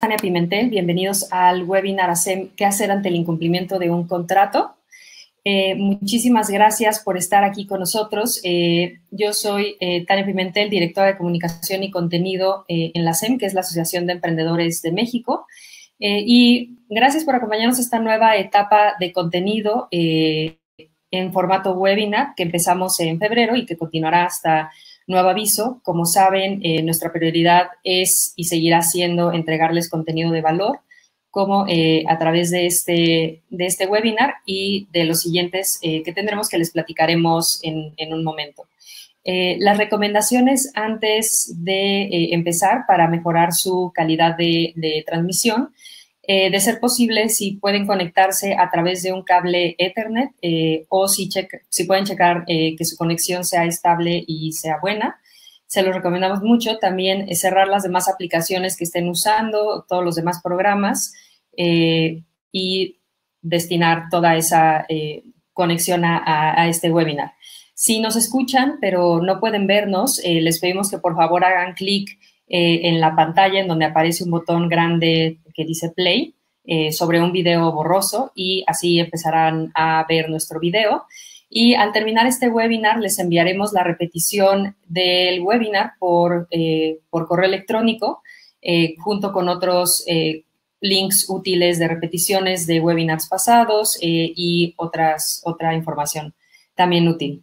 Tania Pimentel, bienvenidos al webinar ASEM, ¿qué hacer ante el incumplimiento de un contrato? Muchísimas gracias por estar aquí con nosotros. Yo soy Tania Pimentel, directora de Comunicación y Contenido en la ASEM, que es la Asociación de Emprendedores de México. Y gracias por acompañarnos a esta nueva etapa de contenido en formato webinar que empezamos en febrero y que continuará hasta nuevo aviso. Como saben, nuestra prioridad es y seguirá siendo entregarles contenido de valor, como a través de este webinar y de los siguientes que tendremos, que les platicaremos en un momento. Las recomendaciones antes de empezar para mejorar su calidad de transmisión. De ser posible, si pueden conectarse a través de un cable Ethernet o si pueden checar que su conexión sea estable y sea buena. Se los recomendamos mucho. También cerrar las demás aplicaciones que estén usando, todos los demás programas y destinar toda esa conexión a este webinar. Si nos escuchan, pero no pueden vernos, les pedimos que por favor hagan clic en la pantalla en donde aparece un botón grande que dice Play sobre un video borroso y así empezarán a ver nuestro video. Y al terminar este webinar les enviaremos la repetición del webinar por correo electrónico junto con otros links útiles de repeticiones de webinars pasados y otra información también útil.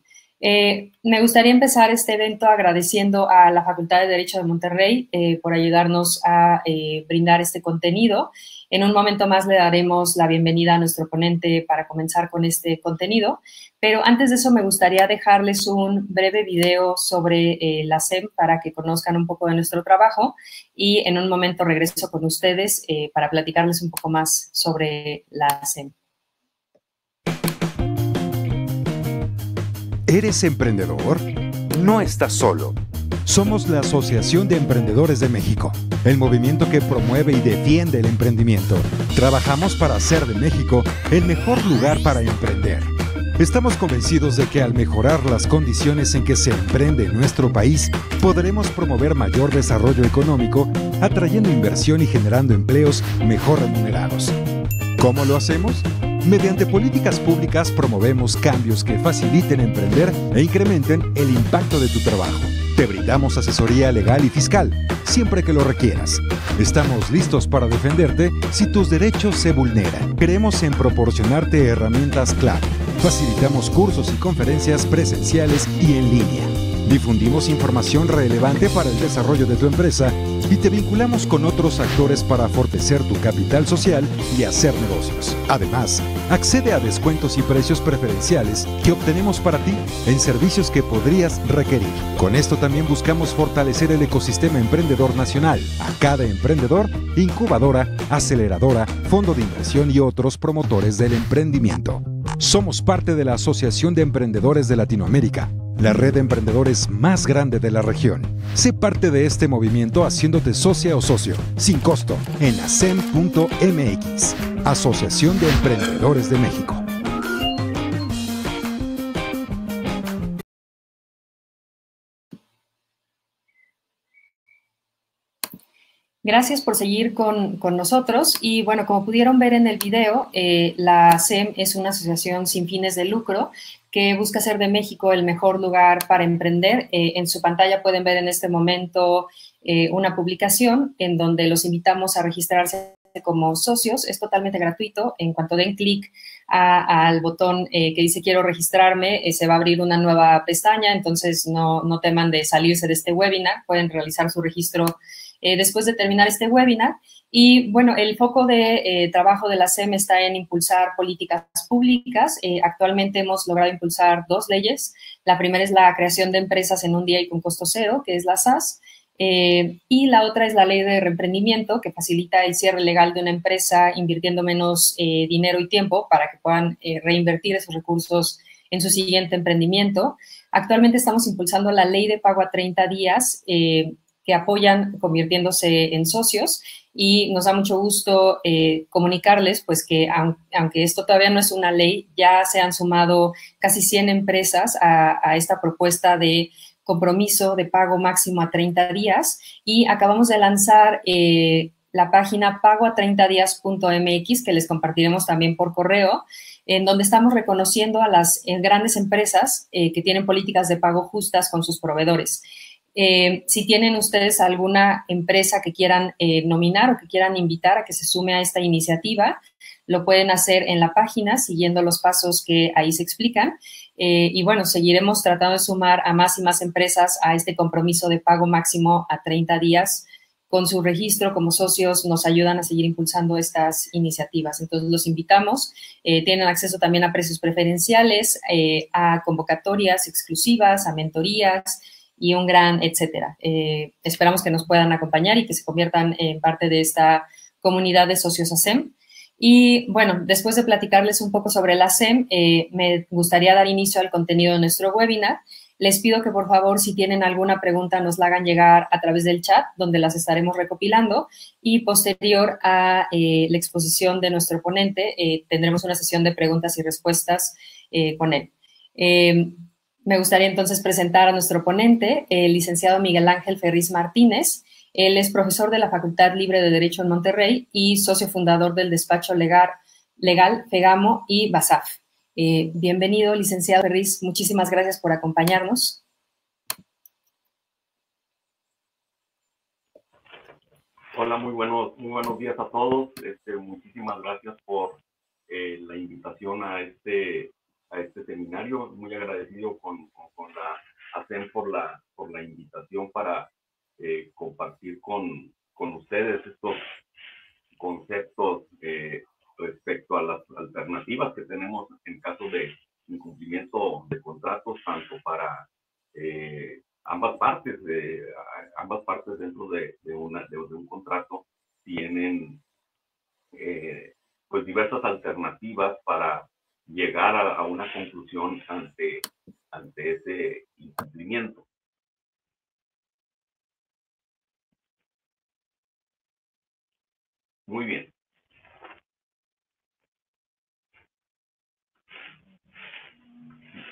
Me gustaría empezar este evento agradeciendo a la Facultad de Derecho de Monterrey por ayudarnos a brindar este contenido. En un momento más le daremos la bienvenida a nuestro ponente para comenzar con este contenido, pero antes de eso me gustaría dejarles un breve video sobre la ASEM para que conozcan un poco de nuestro trabajo y en un momento regreso con ustedes para platicarles un poco más sobre la ASEM. ¿Eres emprendedor? No estás solo. Somos la Asociación de Emprendedores de México, el movimiento que promueve y defiende el emprendimiento. Trabajamos para hacer de México el mejor lugar para emprender. Estamos convencidos de que al mejorar las condiciones en que se emprende en nuestro país, podremos promover mayor desarrollo económico, atrayendo inversión y generando empleos mejor remunerados. ¿Cómo lo hacemos? Mediante políticas públicas promovemos cambios que faciliten emprender e incrementen el impacto de tu trabajo. Te brindamos asesoría legal y fiscal, siempre que lo requieras. Estamos listos para defenderte si tus derechos se vulneran. Creemos en proporcionarte herramientas clave. Facilitamos cursos y conferencias presenciales y en línea. Difundimos información relevante para el desarrollo de tu empresa y te vinculamos con otros actores para fortalecer tu capital social y hacer negocios. Además, accede a descuentos y precios preferenciales que obtenemos para ti en servicios que podrías requerir. Con esto también buscamos fortalecer el ecosistema emprendedor nacional, a cada emprendedor, incubadora, aceleradora, fondo de inversión y otros promotores del emprendimiento. Somos parte de la Asociación de Emprendedores de Latinoamérica, la red de emprendedores más grande de la región. Sé parte de este movimiento haciéndote socia o socio, sin costo, en asem.mx, Asociación de Emprendedores de México. Gracias por seguir con nosotros y bueno, como pudieron ver en el video, la ASEM es una asociación sin fines de lucro que busca hacer de México el mejor lugar para emprender. En su pantalla pueden ver en este momento una publicación en donde los invitamos a registrarse como socios. Es totalmente gratuito. En cuanto den clic al botón que dice quiero registrarme, se va a abrir una nueva pestaña, entonces no teman de salirse de este webinar, pueden realizar su registro después de terminar este webinar. Y bueno, el foco de trabajo de la ASEM está en impulsar políticas públicas. Actualmente hemos logrado impulsar 2 leyes. La primera es la creación de empresas en un día y con costo cero, que es la SAS. Y la otra es la ley de reemprendimiento, que facilita el cierre legal de una empresa invirtiendo menos dinero y tiempo para que puedan reinvertir esos recursos en su siguiente emprendimiento. Actualmente estamos impulsando la ley de pago a 30 días, que apoyan convirtiéndose en socios, y nos da mucho gusto comunicarles pues que aunque esto todavía no es una ley, ya se han sumado casi 100 empresas a esta propuesta de compromiso de pago máximo a 30 días y acabamos de lanzar la página pagoa30dias.mx, que les compartiremos también por correo, en donde estamos reconociendo a las grandes empresas que tienen políticas de pago justas con sus proveedores. Si tienen ustedes alguna empresa que quieran nominar o que quieran invitar a que se sume a esta iniciativa, lo pueden hacer en la página siguiendo los pasos que ahí se explican. Y bueno, seguiremos tratando de sumar a más y más empresas a este compromiso de pago máximo a 30 días. Con su registro como socios nos ayudan a seguir impulsando estas iniciativas. Entonces, los invitamos. Tienen acceso también a precios preferenciales, a convocatorias exclusivas, a mentorías y un gran etcétera. Esperamos que nos puedan acompañar y que se conviertan en parte de esta comunidad de socios ASEM. Y bueno, después de platicarles un poco sobre la ASEM, me gustaría dar inicio al contenido de nuestro webinar. Les pido que, por favor, si tienen alguna pregunta, nos la hagan llegar a través del chat, donde las estaremos recopilando. Y posterior a la exposición de nuestro ponente, tendremos una sesión de preguntas y respuestas con él. Me gustaría entonces presentar a nuestro ponente, el licenciado Miguel Ángel Ferriz Martínez. Él es profesor de la Facultad Libre de Derecho en Monterrey y socio fundador del despacho legal FEGAMO y BASAF. Bienvenido, licenciado Ferriz. Muchísimas gracias por acompañarnos. Hola, muy buenos días a todos. Muchísimas gracias por la invitación a este seminario. Muy agradecido con la ASEM por la invitación para compartir con ustedes estos conceptos respecto a las alternativas que tenemos en caso de incumplimiento de contratos, tanto para ambas partes dentro de un contrato tienen pues diversas alternativas para llegar a una conclusión ante ese incumplimiento. Muy bien.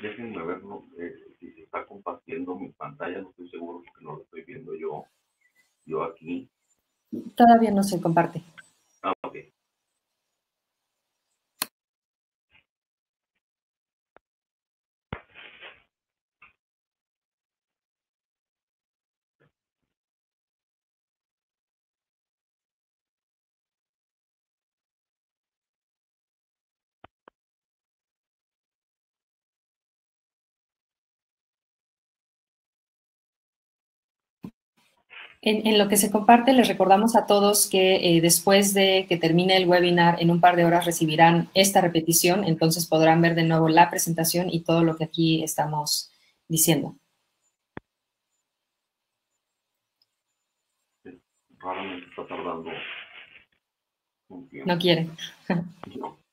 Déjenme ver si se está compartiendo mi pantalla. No estoy seguro porque no lo estoy viendo yo aquí. Todavía no se comparte. Ah, ok. En lo que se comparte, les recordamos a todos que después de que termine el webinar, en un par de horas recibirán esta repetición, entonces podrán ver de nuevo la presentación y todo lo que aquí estamos diciendo. Raramente está tardando un tiempo. No quiere. No.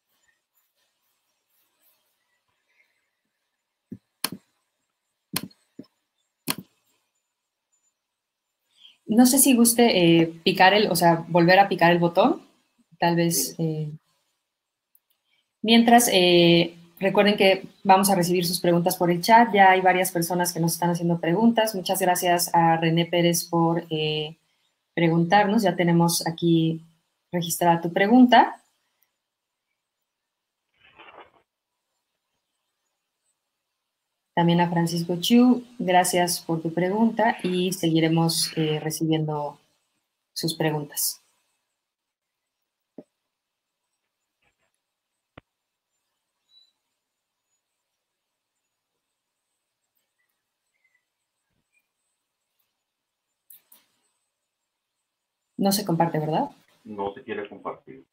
No sé si guste volver a picar el botón, tal vez. Mientras, recuerden que vamos a recibir sus preguntas por el chat. Ya hay varias personas que nos están haciendo preguntas. Muchas gracias a René Pérez por preguntarnos. Ya tenemos aquí registrada tu pregunta. También a Francisco Chiu, gracias por tu pregunta y seguiremos recibiendo sus preguntas. No se comparte, ¿verdad? No se quiere compartir.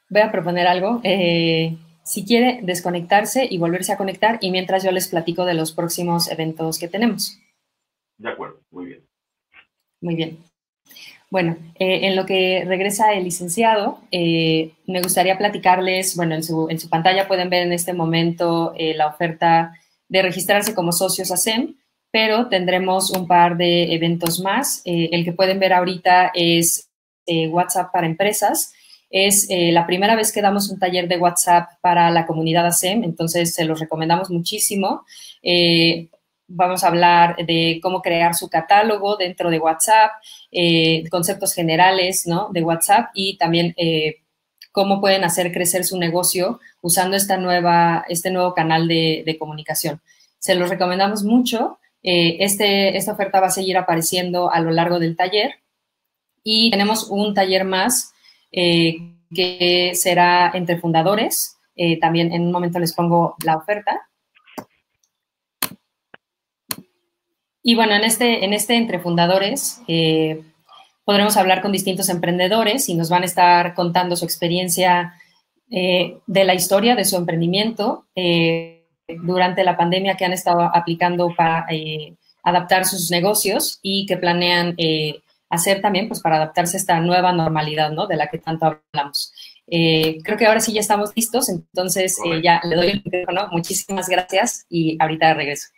Voy a proponer algo. Si quiere desconectarse y volverse a conectar, y mientras yo les platico de los próximos eventos que tenemos. De acuerdo, muy bien. Muy bien. Bueno, en lo que regresa el licenciado, me gustaría platicarles, bueno, en su pantalla pueden ver en este momento la oferta de registrarse como socios ASEM, pero tendremos un par de eventos más. El que pueden ver ahorita es WhatsApp para empresas. Es la primera vez que damos un taller de WhatsApp para la comunidad ASEM, entonces se los recomendamos muchísimo. vamos a hablar de cómo crear su catálogo dentro de WhatsApp, conceptos generales, ¿no?, de WhatsApp y también cómo pueden hacer crecer su negocio usando este nuevo canal de comunicación. Se los recomendamos mucho. Esta oferta va a seguir apareciendo a lo largo del taller y tenemos un taller más que será entre fundadores. También en un momento les pongo la oferta. Y bueno, en este entre fundadores podremos hablar con distintos emprendedores y nos van a estar contando su experiencia de la historia de su emprendimiento durante la pandemia que han estado aplicando para adaptar sus negocios y que planean hacer también pues para adaptarse a esta nueva normalidad, ¿no?, de la que tanto hablamos. Creo que ahora sí ya estamos listos, entonces ya le doy el micrófono. Muchísimas gracias y ahorita regreso.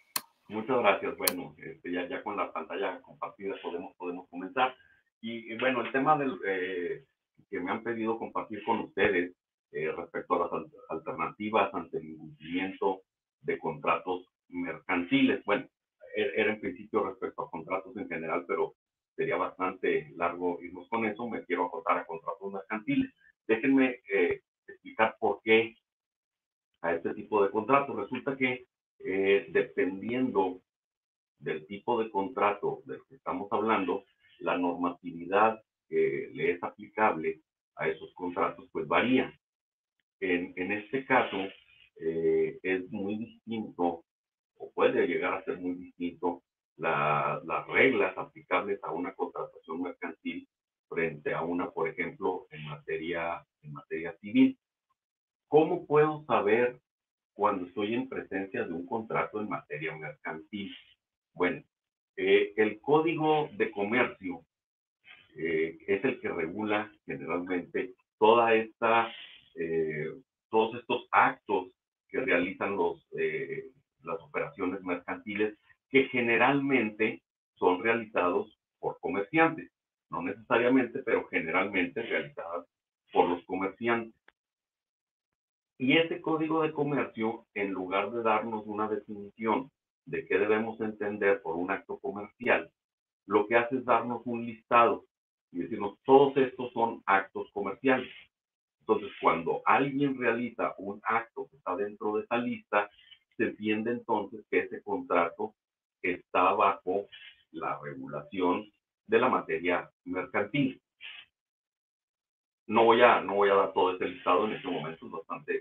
Muchas gracias. Bueno, ya con la pantalla compartida podemos comenzar. Y bueno, el tema que me han pedido compartir con ustedes respecto a las alternativas ante el incumplimiento de contratos mercantiles. Bueno, era en principio respecto a contratos en general, pero sería bastante largo irnos con eso. Me quiero acotar a contratos mercantiles. Déjenme explicar por qué a este tipo de contratos. Resulta que dependiendo del tipo de contrato del que estamos hablando, la normatividad que le es aplicable a esos contratos pues varía. En este caso es muy distinto o puede llegar a ser muy distinto las reglas aplicables a una contratación mercantil frente a una, por ejemplo, en materia civil. ¿Cómo puedo saber cuando estoy en presencia de un contrato en materia mercantil? Bueno, el Código de Comercio es el que regula generalmente todos estos actos que realizan las operaciones mercantiles, que generalmente son realizados por comerciantes. No necesariamente, pero generalmente realizadas por los comerciantes. Y ese Código de Comercio, en lugar de darnos una definición de qué debemos entender por un acto comercial, lo que hace es darnos un listado y decirnos, todos estos son actos comerciales. Entonces, cuando alguien realiza un acto que está dentro de esa lista, se entiende entonces que ese contrato está bajo la regulación de la materia mercantil. No voy a dar todo este listado en este momento, es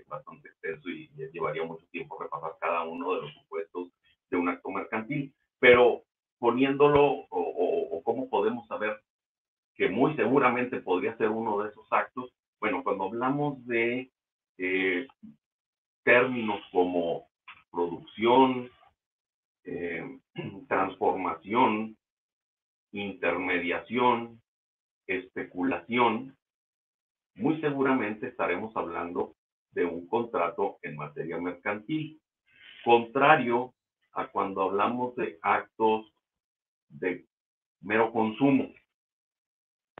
bastante extenso y llevaría mucho tiempo repasar cada uno de los supuestos de un acto mercantil, pero poniéndolo o cómo podemos saber que muy seguramente podría ser uno de esos actos. Bueno, cuando hablamos de términos como producción, transformación, intermediación, especulación, muy seguramente estaremos hablando de un contrato en materia mercantil, contrario a cuando hablamos de actos de mero consumo,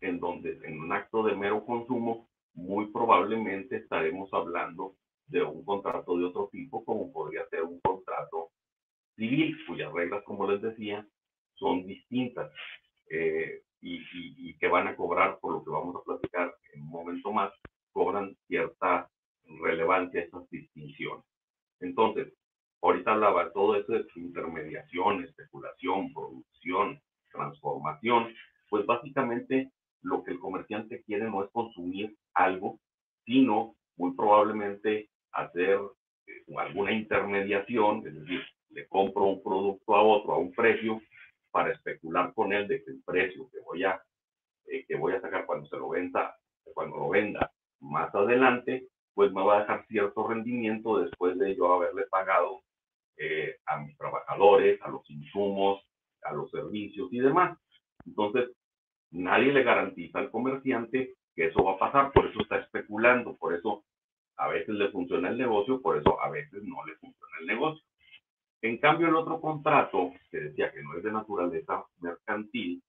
en donde en un acto de mero consumo muy probablemente estaremos hablando de un contrato de otro tipo, como podría ser un contrato civil, cuyas reglas, como les decía, son distintas y que van a cobrar, por lo que vamos a platicar en un momento más, cobran cierta relevancia esas distinciones. Entonces, ahorita hablaba de todo eso de intermediación, especulación, producción, transformación, pues básicamente lo que el comerciante quiere no es consumir algo, sino muy probablemente hacer alguna intermediación, es decir, le compro un producto a otro a un precio para especular con él de que el precio que voy a sacar cuando lo venda más adelante, pues me va a dejar cierto rendimiento después de yo haberle pagado a mis trabajadores, a los insumos, a los servicios y demás. Entonces, nadie le garantiza al comerciante que eso va a pasar, por eso está especulando, por eso a veces le funciona el negocio, por eso a veces no le funciona el negocio. En cambio, el otro contrato, que decía que no es de naturaleza mercantil,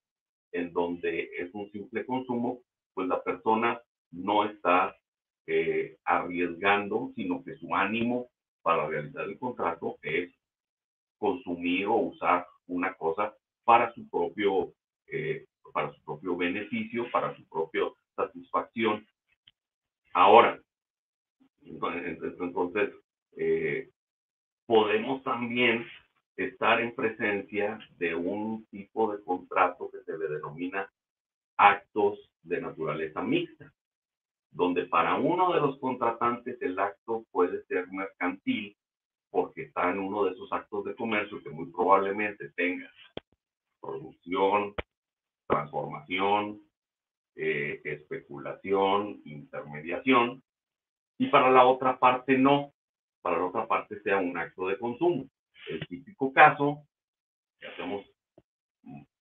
en donde es un simple consumo, pues la persona no está arriesgando, sino que su ánimo para realizar el contrato es presumir o usar una cosa para su propio beneficio, para su propia satisfacción. Ahora, entonces podemos también estar en presencia de un tipo de contrato que se le denomina actos de naturaleza mixta, donde para uno de los contratantes el acto puede ser mercantil porque está en uno de esos actos de comercio que muy probablemente tenga producción, transformación, especulación, intermediación, y para la otra parte no, para la otra parte sea un acto de consumo. El típico caso que hacemos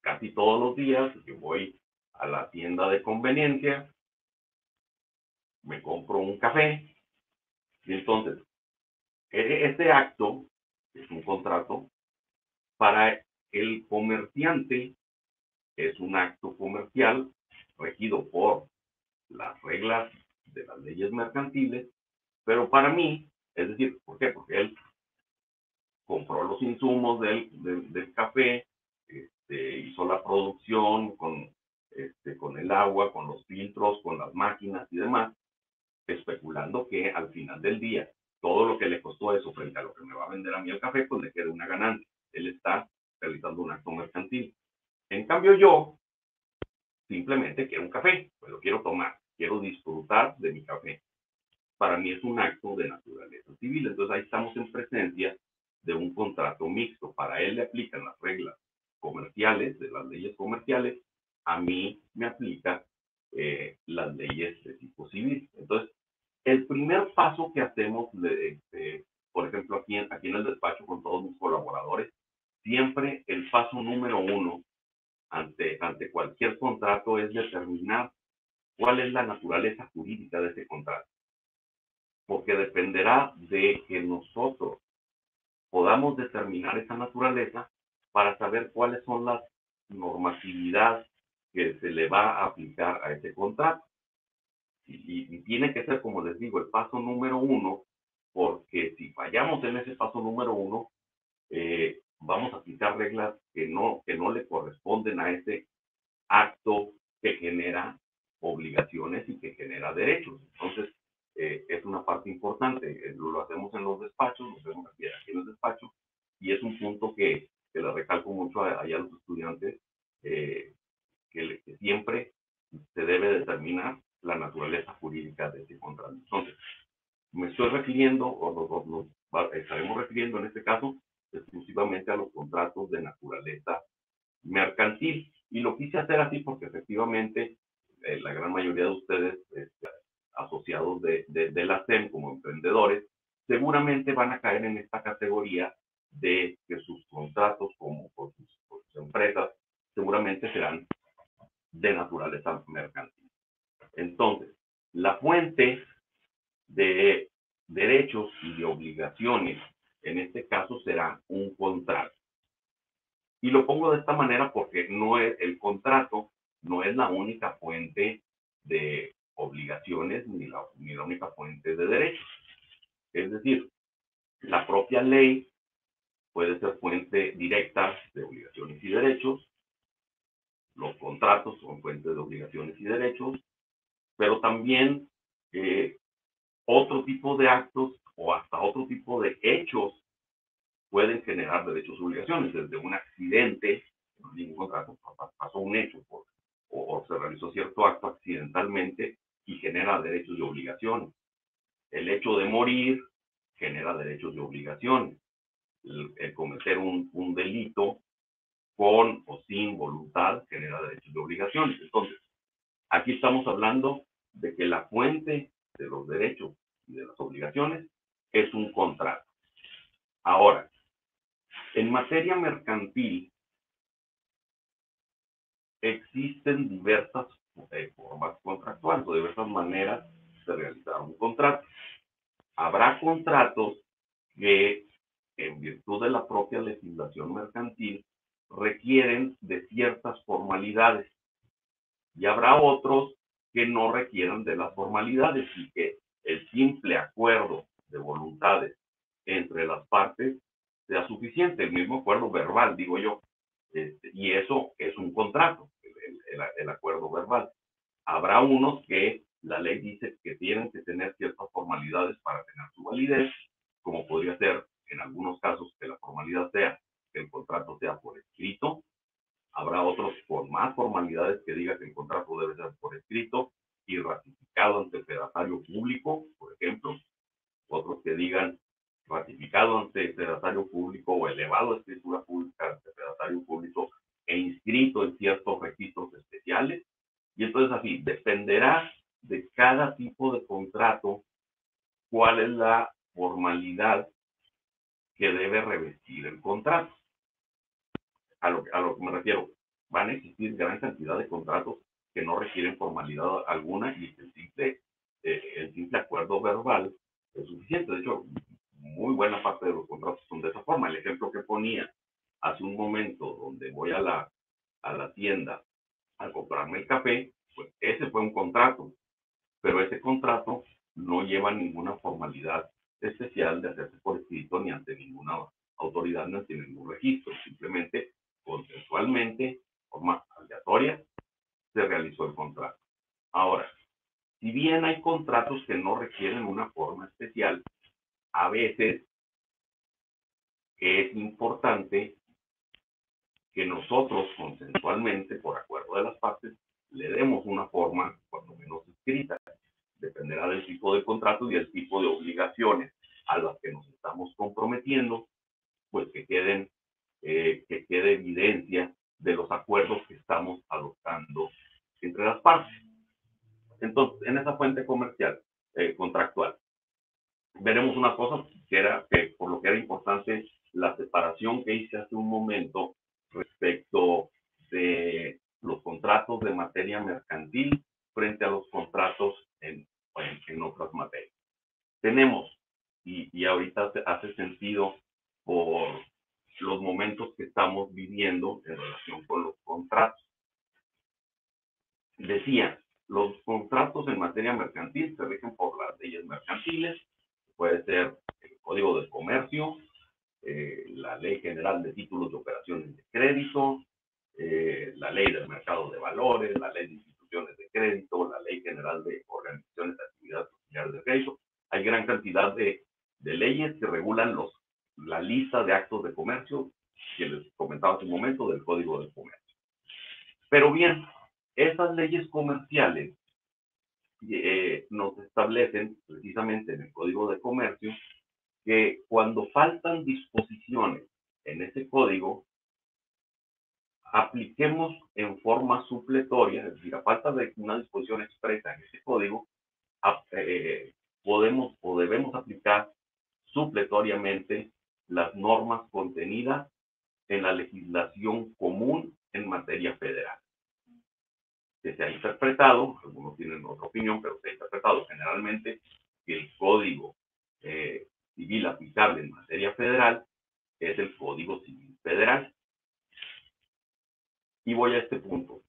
casi todos los días, que voy a la tienda de conveniencia, me compro un café, y entonces este acto es un contrato. Para el comerciante es un acto comercial regido por las reglas de las leyes mercantiles, pero para mí, es decir, ¿por qué? Porque él compró los insumos del café, hizo la producción con el agua, con los filtros, con las máquinas y demás, especulando que al final del día todo lo que le costó eso frente a lo que me va a vender a mí el café, pues le quede una ganancia. Él está realizando un acto mercantil. En cambio yo simplemente quiero un café, pues lo quiero tomar, quiero disfrutar de mi café. Para mí es un acto de naturaleza civil. Entonces ahí estamos en presencia de un contrato mixto. Para él le aplican las reglas comerciales, de las leyes comerciales, a mí me aplica las leyes de tipo civil. Entonces, el primer paso que hacemos, por ejemplo, aquí en el despacho con todos mis colaboradores, siempre el paso número uno ante cualquier contrato es determinar cuál es la naturaleza jurídica de ese contrato. Porque dependerá de que nosotros podamos determinar esa naturaleza para saber cuáles son las normatividades que se le va a aplicar a ese contrato. Y tiene que ser, como les digo, el paso número uno, porque si fallamos en ese paso número uno, vamos a aplicar reglas que no le corresponden a ese acto que genera obligaciones y que genera derechos. Entonces, es una parte importante. Lo hacemos en los despachos, lo hacemos aquí en el despacho, y es un punto que le recalco mucho allá a los estudiantes, que siempre se debe determinar la naturaleza jurídica de ese contrato. Entonces, me estoy refiriendo, o nos estaremos refiriendo en este caso, exclusivamente a los contratos de naturaleza mercantil. Y lo quise hacer así porque efectivamente la gran mayoría de ustedes, asociados de la SEM como emprendedores, seguramente van a caer en esta categoría de que sus contratos como por sus empresas seguramente serán de naturaleza mercantil. Entonces, la fuente de derechos y de obligaciones en este caso será un contrato. Y lo pongo de esta manera porque el contrato no es la única fuente de obligaciones ni la única fuente de derechos. Es decir, la propia ley puede ser fuente directa de obligaciones y derechos, los contratos son fuentes de obligaciones y derechos, pero también otro tipo de actos o hasta otro tipo de hechos pueden generar derechos y obligaciones, desde un accidente, no hay ningún contrato, pasó un hecho o se realizó cierto acto accidentalmente y genera derechos y obligaciones. El hecho de morir genera derechos y obligaciones. El cometer un delito con o sin voluntad genera derechos y obligaciones. Entonces, aquí estamos hablando de que la fuente de los derechos y de las obligaciones es un contrato. Ahora, en materia mercantil, existen diversas formas contractuales o diversas maneras de realizar un contrato. Habrá contratos que, en virtud de la propia legislación mercantil, requieren de ciertas formalidades y habrá otros que no requieran de las formalidades y que el simple acuerdo de voluntades entre las partes sea suficiente, el mismo acuerdo verbal, digo yo. Y eso es un contrato, el acuerdo verbal. Habrá unos que la ley dice que tienen que tener ciertas formalidades para tener su validez, como podría ser en algunos casos que la formalidad sea que el contrato sea por escrito. Habrá otros con más formalidades que diga que el contrato debe ser por escrito y ratificado ante el fedatario público, por ejemplo. Otros que digan ratificado ante el fedatario público o elevado a escritura pública ante el fedatario público e inscrito en ciertos registros especiales. Y entonces así, dependerá de cada tipo de contrato cuál es la formalidad que debe revestir el contrato. A lo que me refiero, van a existir gran cantidad de contratos que no requieren formalidad alguna y el simple acuerdo verbal es suficiente. De hecho, muy buena parte de los contratos son de esa forma. El ejemplo que ponía hace un momento, donde voy a la tienda a comprarme el café, pues ese fue un contrato, pero ese contrato no lleva ninguna formalidad especial de hacerse por escrito ni ante ninguna autoridad ni ante ningún registro. Simplemente, consensualmente, forma aleatoria, se realizó el contrato. Ahora, si bien hay contratos que no requieren una forma especial, a veces es importante que nosotros consensualmente, por acuerdo de las partes, le demos una forma, cuando menos escrita. Dependerá del tipo de contrato y del tipo de obligaciones a las que nos estamos comprometiendo, pues que quede evidencia de los acuerdos que estamos adoptando entre las partes. Entonces, en esa fuente comercial, contractual, veremos una cosa que por lo que era importante la separación que hice hace un momento respecto de los contratos de materia mercantil frente a los contratos en otras materias. Tenemos, y ahorita hace sentido por los momentos que estamos viviendo en relación con los contratos. Decía, los contratos en materia mercantil se rigen por las leyes mercantiles, puede ser el Código de Comercio, la Ley General de Títulos de Operaciones de Crédito, la Ley del Mercado de Valores, la Ley de Instituciones de Crédito, la Ley General de Organizaciones de Actividades Sociales de Crédito. Hay gran cantidad de leyes que regulan la lista de actos de comercio que les comentaba hace un momento del Código de Comercio. Pero bien, esas leyes comerciales nos establecen precisamente en el Código de Comercio que cuando faltan disposiciones en ese código, apliquemos en forma supletoria, es decir, a falta de una disposición expresa en ese código, podemos o debemos aplicar supletoriamente las normas contenidas en la legislación común en materia federal. Que se ha interpretado, algunos tienen otra opinión, pero se ha interpretado generalmente que el Código Civil aplicable en materia federal es el Código Civil Federal. Y voy a este punto.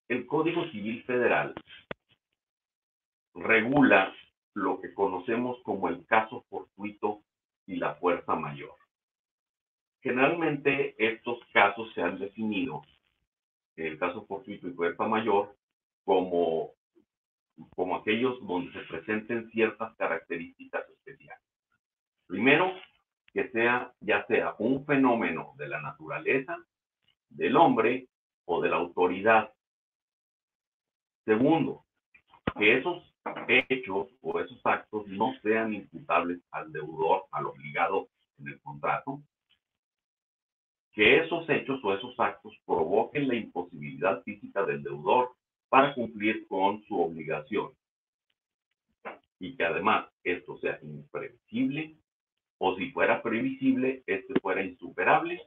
El Código Civil Federal regula lo que conocemos como el caso fortuito y la fuerza mayor. Generalmente estos casos se han definido, el caso fortuito y fuerza mayor, como aquellos donde se presenten ciertas características especiales. Primero, que ya sea un fenómeno de la naturaleza, del hombre o de la autoridad. Segundo, que esos hechos o esos actos no sean imputables al deudor, al obligado en el contrato. Que esos hechos o esos actos provoquen la imposibilidad física del deudor para cumplir con su obligación. Y que además esto sea imprevisible, o si fuera previsible, este fuera insuperable.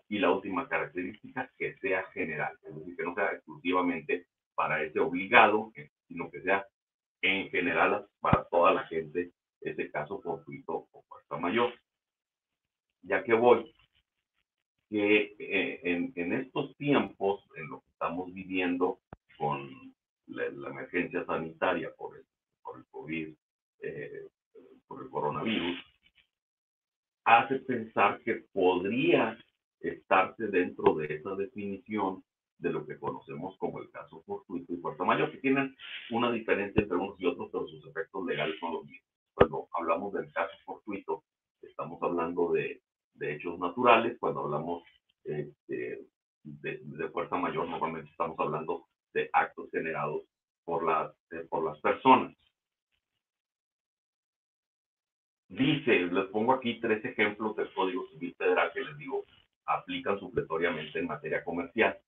Y la última característica, que sea general, es decir, que no sea exclusivamente para ese obligado, sino que sea en general para toda la gente, ese caso fortuito o fuerza mayor. Ya que voy, que en estos tiempos, en lo que estamos viviendo con la emergencia sanitaria por el COVID, por el coronavirus, hace pensar que podría estarse dentro de esa definición de lo que conocemos como el caso fortuito y fuerza mayor, que tienen una diferencia entre unos y otros, pero sus efectos legales son los mismos. Cuando hablamos del caso fortuito, estamos hablando de hechos naturales. Cuando hablamos de fuerza mayor, normalmente estamos hablando de actos generados por las personas. Dice, les pongo aquí 3 ejemplos del Código Civil Federal que les digo aplican supletoriamente en materia comercial.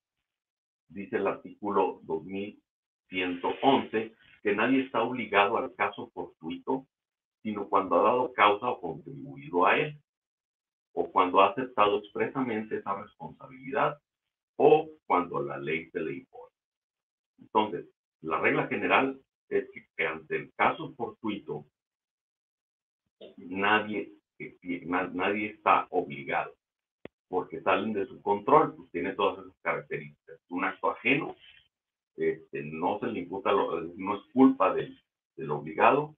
Dice el artículo 2111 que nadie está obligado al caso fortuito, sino cuando ha dado causa o contribuido a él, o cuando ha aceptado expresamente esa responsabilidad, o cuando la ley se le impone. Entonces, la regla general es que ante el caso fortuito, nadie está obligado, porque salen de su control, pues tiene todas esas características. Un acto ajeno, no se le imputa, no es culpa del obligado,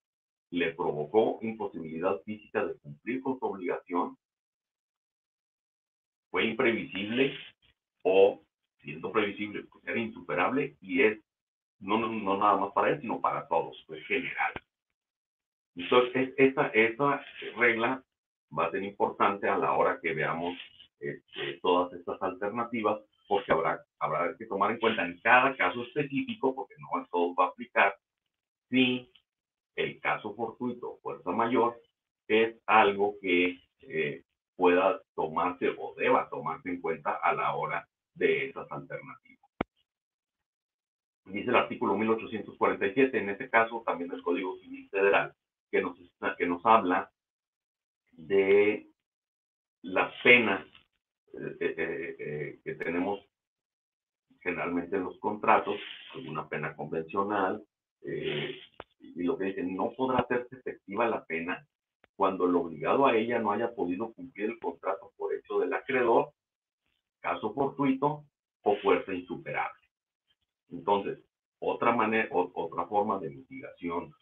le provocó imposibilidad física de cumplir con su obligación, fue imprevisible o, siendo previsible, pues era insuperable y es no nada más para él, sino para todos, es general. Entonces, esa regla va a ser importante a la hora que veamos todas estas alternativas, porque habrá que tomar en cuenta en cada caso específico, porque no a todos va a aplicar, si el caso fortuito o fuerza mayor es algo que pueda tomarse o deba tomarse en cuenta a la hora de esas alternativas. Dice el artículo 1847, en este caso también del Código Civil Federal, que nos habla de las penas que tenemos generalmente en los contratos, alguna pena convencional, y lo que dicen, no podrá hacerse efectiva la pena cuando el obligado a ella no haya podido cumplir el contrato por hecho del acreedor, caso fortuito o fuerza insuperable. Entonces, otra forma de mitigación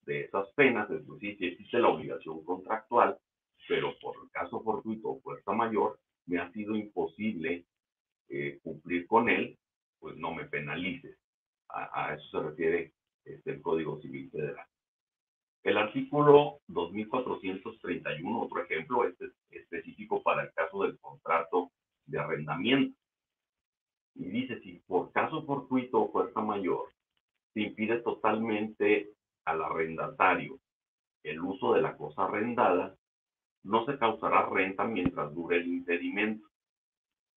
de esas penas es decir, si existe la obligación contractual, pero por el caso fortuito o fuerza mayor me ha sido imposible cumplir con él, pues no me penalices. A eso se refiere el Código Civil Federal. El artículo 2431, otro ejemplo, este es específico para el caso del contrato de arrendamiento. Y dice, si por caso fortuito o fuerza mayor se impide totalmente al arrendatario el uso de la cosa arrendada, no se causará renta mientras dure el impedimento.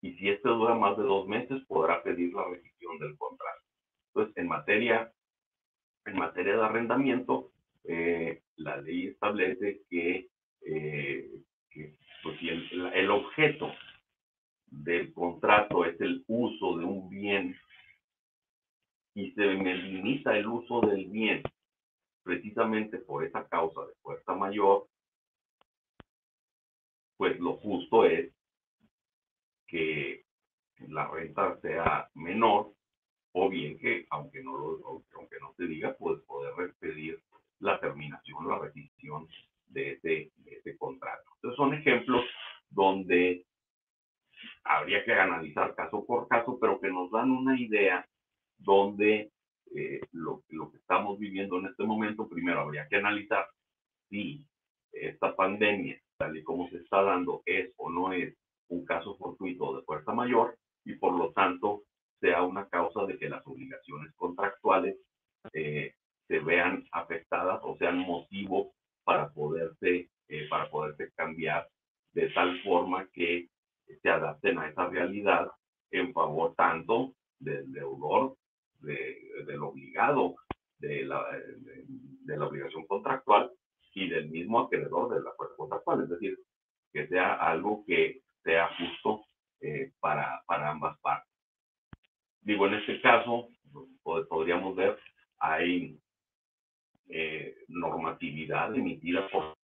Y si este dura más de 2 meses, podrá pedir la rescisión del contrato. Entonces, en materia de arrendamiento, la ley establece que pues, si el objeto del contrato es el uso de un bien y se me limita el uso del bien precisamente por esa causa de fuerza mayor, pues lo justo es que la renta sea menor, o bien que, aunque no se diga, pues poder pedir la terminación, la rescisión de ese contrato. Entonces son ejemplos donde habría que analizar caso por caso, pero que nos dan una idea donde lo que estamos viviendo en este momento, primero habría que analizar si esta pandemia, tal y como se está dando, es o no es un caso fortuito de fuerza mayor y por lo tanto sea una causa de que las obligaciones contractuales se vean afectadas o sean motivo para poderse cambiar de tal forma que se adapten a esa realidad en favor tanto del deudor, del obligado, de la obligación contractual y del mismo acreedor de la fuerza contractual, es decir, que sea algo que sea justo para ambas partes. Digo, en este caso, podríamos ver, hay normatividad emitida por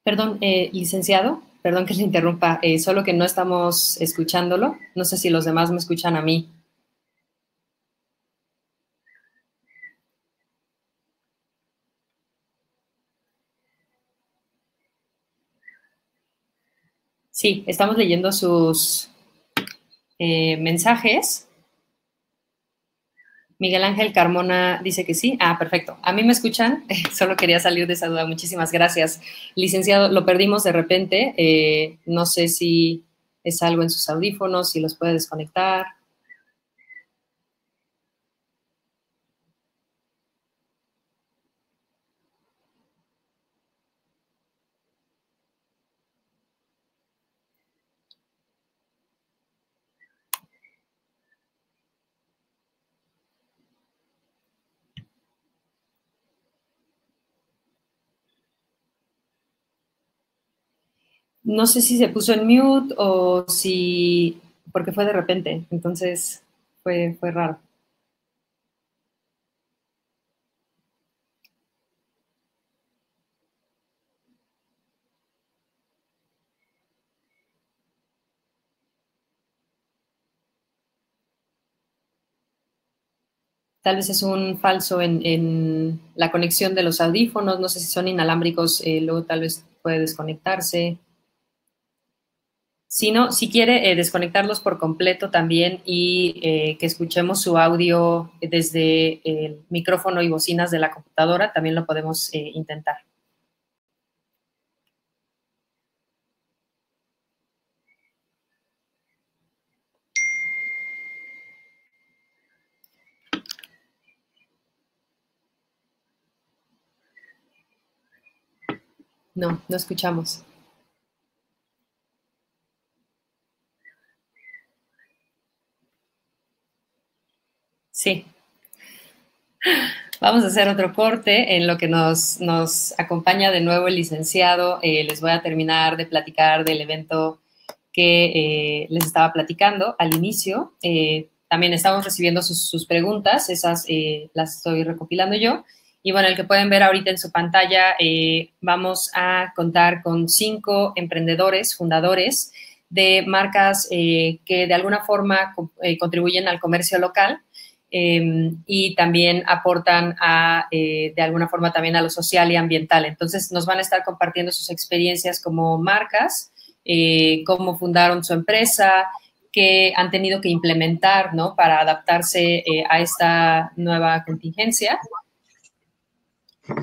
Perdón, licenciado, perdón que le interrumpa, solo que no estamos escuchándolo. No sé si los demás me escuchan a mí. Sí, estamos leyendo sus mensajes. Miguel Ángel Carmona dice que sí. Ah, perfecto. ¿A mí me escuchan? Solo quería salir de esa duda. Muchísimas gracias. Licenciado, lo perdimos de repente. No sé si es algo en sus audífonos, si los puede desconectar. No sé si se puso en mute o si, porque fue de repente, entonces fue raro. Tal vez es un falso en la conexión de los audífonos, no sé si son inalámbricos, luego tal vez puede desconectarse. Si no, si quiere desconectarlos por completo también y que escuchemos su audio desde el micrófono y bocinas de la computadora, también lo podemos intentar. No, no escuchamos. Sí. Vamos a hacer otro corte en lo que nos acompaña de nuevo el licenciado. Les voy a terminar de platicar del evento que les estaba platicando al inicio. También estamos recibiendo sus preguntas, esas las estoy recopilando yo. Y bueno, el que pueden ver ahorita en su pantalla, vamos a contar con 5 emprendedores, fundadores de marcas que de alguna forma contribuyen al comercio local. Y también aportan de alguna forma también a lo social y ambiental. Entonces nos van a estar compartiendo sus experiencias como marcas, cómo fundaron su empresa, qué han tenido que implementar, ¿no?, para adaptarse a esta nueva contingencia,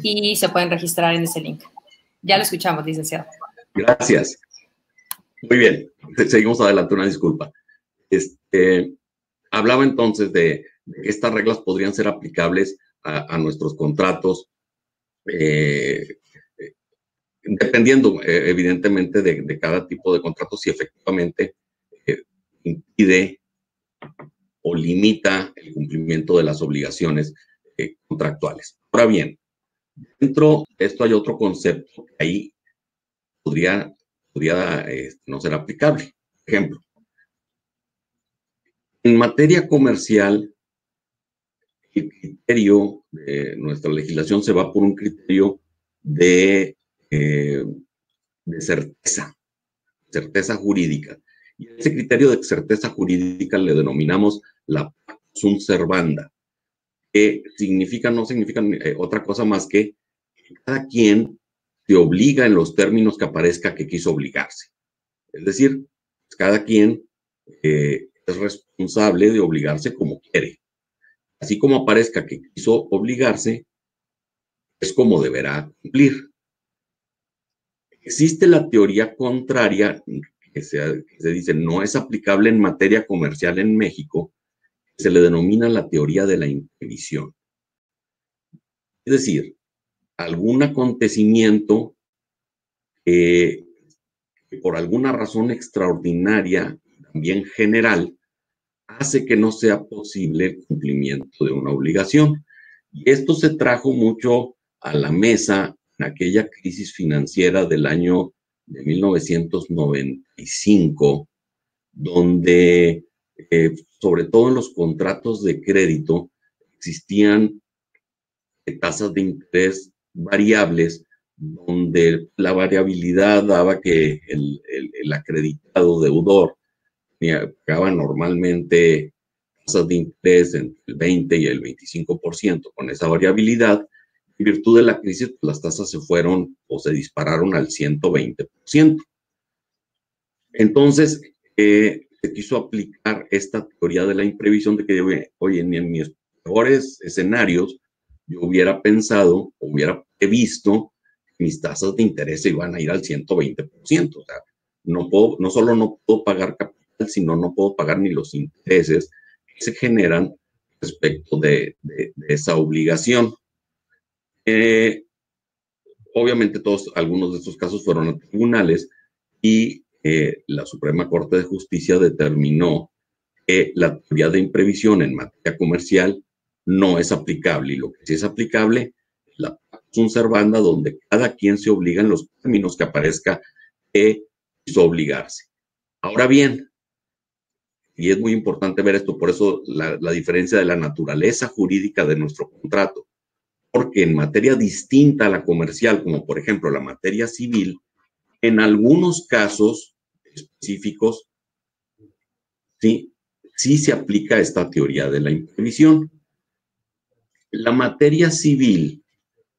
y se pueden registrar en ese link. Ya lo escuchamos, licenciado. Gracias. Muy bien, seguimos adelante, una disculpa. Hablaba entonces de que estas reglas podrían ser aplicables a nuestros contratos, dependiendo evidentemente de cada tipo de contrato, si efectivamente impide o limita el cumplimiento de las obligaciones contractuales. Ahora bien, dentro de esto hay otro concepto que ahí podría no ser aplicable. Por ejemplo, en materia comercial, el criterio de nuestra legislación se va por un criterio de certeza jurídica. Y ese criterio de certeza jurídica le denominamos la sunt servanda, que no significa otra cosa más que cada quien se obliga en los términos que aparezca que quiso obligarse. Es decir, cada quien es responsable de obligarse como quiere. Así como aparezca que quiso obligarse, es como deberá cumplir. Existe la teoría contraria que se dice no es aplicable en materia comercial en México, que se le denomina la teoría de la imprevisión. Es decir, algún acontecimiento que por alguna razón extraordinaria, también general, hace que no sea posible el cumplimiento de una obligación. Y esto se trajo mucho a la mesa en aquella crisis financiera del año de 1995, donde sobre todo en los contratos de crédito existían tasas de interés variables donde la variabilidad daba que el acreditado deudor pagaba normalmente tasas de interés entre el 20 y el 25%. Con esa variabilidad, en virtud de la crisis, pues las tasas se fueron o se dispararon al 120%. Entonces, se quiso aplicar esta teoría de la imprevisión de que, oye, en mis peores escenarios, yo hubiera pensado, hubiera previsto que mis tasas de interés se iban a ir al 120%. O sea, no solo no puedo pagar capital, sino no puedo pagar ni los intereses que se generan respecto de esa obligación. Obviamente algunos de estos casos fueron a tribunales y la Suprema Corte de Justicia determinó que la teoría de imprevisión en materia comercial no es aplicable, y lo que sí es aplicable es la sunt servanda, donde cada quien se obliga en los términos que aparezca que quiso obligarse. Ahora bien, y es muy importante ver esto, por eso la diferencia de la naturaleza jurídica de nuestro contrato, porque en materia distinta a la comercial, como por ejemplo la materia civil, en algunos casos específicos, sí se aplica esta teoría de la imprevisión. La materia civil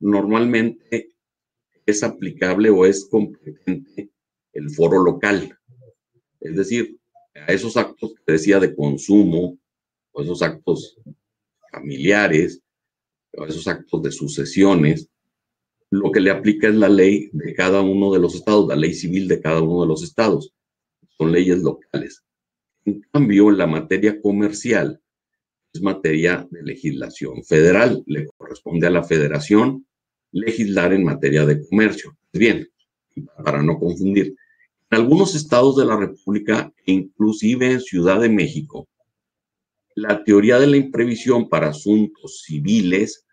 normalmente es aplicable o es competente el foro local. Es decir, a esos actos que decía de consumo, o esos actos familiares, o esos actos de sucesiones, lo que le aplica es la ley de cada uno de los estados, la ley civil de cada uno de los estados. Son leyes locales. En cambio, la materia comercial es materia de legislación federal. Le corresponde a la federación legislar en materia de comercio. Bien, para no confundir, en algunos estados de la República, inclusive en Ciudad de México, la teoría de la imprevisión para asuntos civiles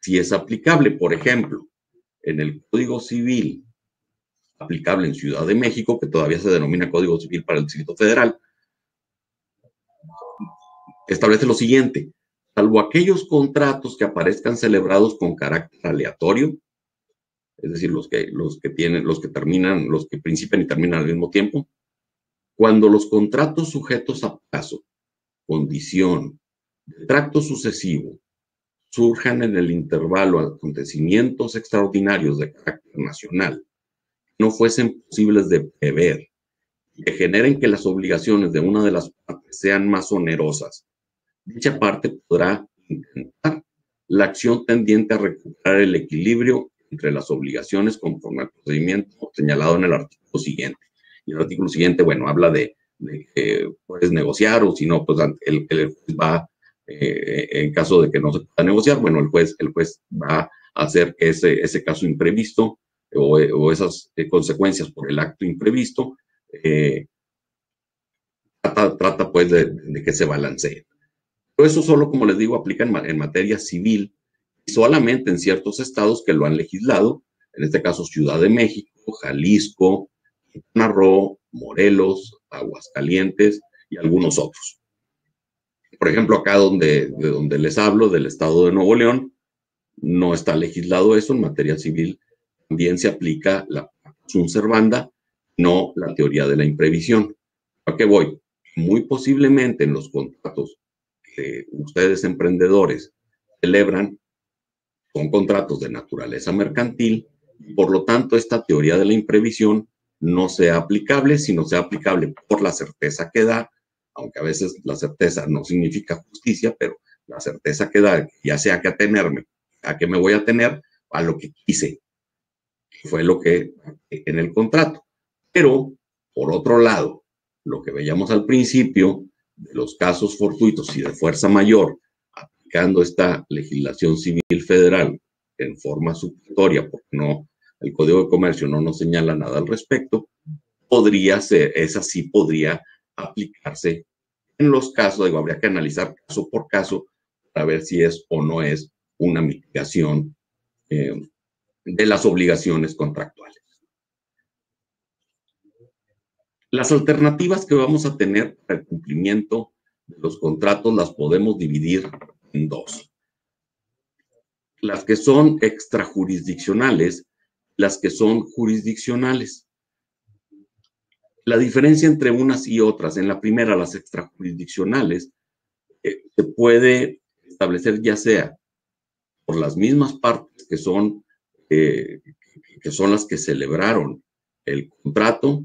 sí es aplicable. Por ejemplo, en el Código Civil aplicable en Ciudad de México, que todavía se denomina Código Civil para el Distrito Federal, establece lo siguiente: salvo aquellos contratos que aparezcan celebrados con carácter aleatorio, es decir, los que principian y terminan al mismo tiempo, cuando los contratos sujetos a plazo, condición, de tracto sucesivo, surjan en el intervalo de acontecimientos extraordinarios de carácter nacional, no fuesen posibles de prever, y que generen que las obligaciones de una de las partes sean más onerosas, dicha parte podrá intentar la acción tendiente a recuperar el equilibrio entre las obligaciones conforme al procedimiento señalado en el artículo siguiente. Y el artículo siguiente, bueno, habla de que puedes negociar, o si no, pues el juez va, en caso de que no se pueda negociar, bueno, el juez va a hacer que ese caso imprevisto o esas consecuencias por el acto imprevisto, trata pues de que se balancee. Pero eso solo, como les digo, aplica en materia civil, y solamente en ciertos estados que lo han legislado, en este caso Ciudad de México, Jalisco, Quintana Roo, Morelos, Aguascalientes y algunos otros. Por ejemplo, acá de donde les hablo, del estado de Nuevo León, no está legislado eso. En materia civil también se aplica la sunt servanda, no la teoría de la imprevisión. ¿A qué voy? Muy posiblemente en los contratos que ustedes emprendedores celebran son contratos de naturaleza mercantil, y por lo tanto esta teoría de la imprevisión no sea aplicable, sino sea aplicable por la certeza que da, aunque a veces la certeza no significa justicia, pero la certeza que da, ya sea que atenerme, a qué me voy a atener, a lo que quise, que fue lo que en el contrato. Pero, por otro lado, lo que veíamos al principio de los casos fortuitos y de fuerza mayor, aplicando esta legislación civil federal en forma supletoria, porque no, el Código de Comercio no nos señala nada al respecto, podría ser, esa sí podría aplicarse en los casos. Digo, habría que analizar caso por caso para ver si es o no es una mitigación de las obligaciones contractuales. Las alternativas que vamos a tener para el cumplimiento de los contratos las podemos dividir en dos. Las que son extrajurisdiccionales, las que son jurisdiccionales. La diferencia entre unas y otras, en la primera, las extrajurisdiccionales, se puede establecer ya sea por las mismas partes que son las que celebraron el contrato,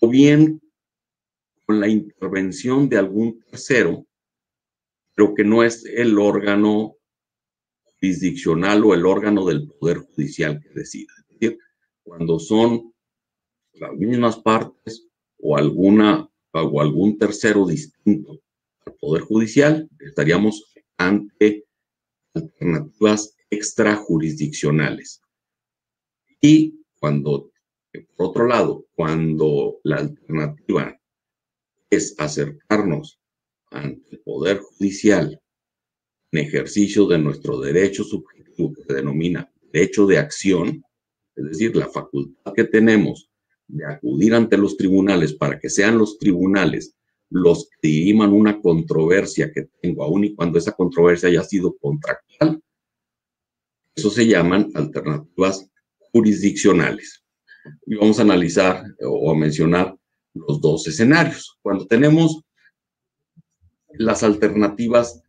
o bien con la intervención de algún tercero, pero que no es el órgano jurisdiccional o el órgano del Poder Judicial que decida. Es decir, cuando son las mismas partes o algún tercero distinto al Poder Judicial, estaríamos ante alternativas extrajurisdiccionales. Y cuando, por otro lado, cuando la alternativa es acercarnos ante el Poder Judicial en ejercicio de nuestro derecho subjetivo que se denomina derecho de acción, es decir, la facultad que tenemos de acudir ante los tribunales para que sean los tribunales los que diriman una controversia que tengo, aun y cuando esa controversia haya sido contractual, eso se llaman alternativas jurisdiccionales. Y vamos a analizar o a mencionar los dos escenarios. Cuando tenemos las alternativas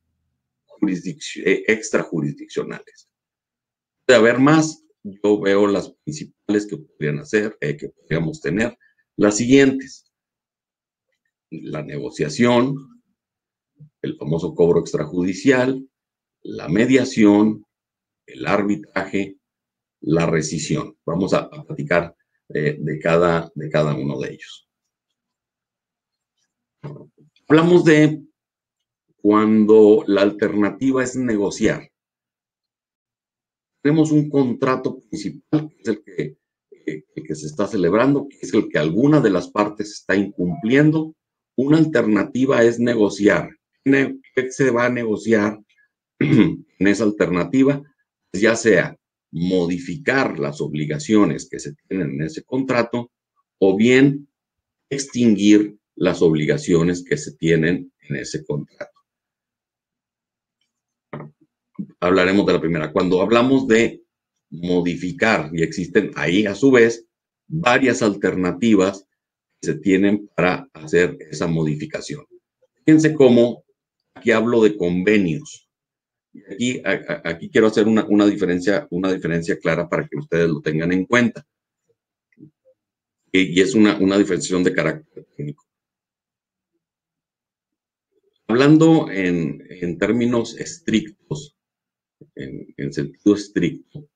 extrajurisdiccionales, puede haber más. Yo veo las principales que podríamos tener, las siguientes: la negociación, el famoso cobro extrajudicial, la mediación, el arbitraje, la rescisión. Vamos a platicar de cada uno de ellos. Hablamos de cuando la alternativa es negociar. Tenemos un contrato principal, que es el que se está celebrando, que es el que alguna de las partes está incumpliendo. Una alternativa es negociar. ¿Qué se va a negociar en esa alternativa? Pues ya sea modificar las obligaciones que se tienen en ese contrato, o bien extinguir las obligaciones que se tienen en ese contrato. Hablaremos de la primera. Cuando hablamos de modificar, y existen ahí a su vez varias alternativas que se tienen para hacer esa modificación. Fíjense cómo aquí hablo de convenios. Aquí quiero hacer una diferencia clara para que ustedes lo tengan en cuenta. Y es una diferenciación de carácter técnico. Hablando en términos estrictos, en sentido estricto,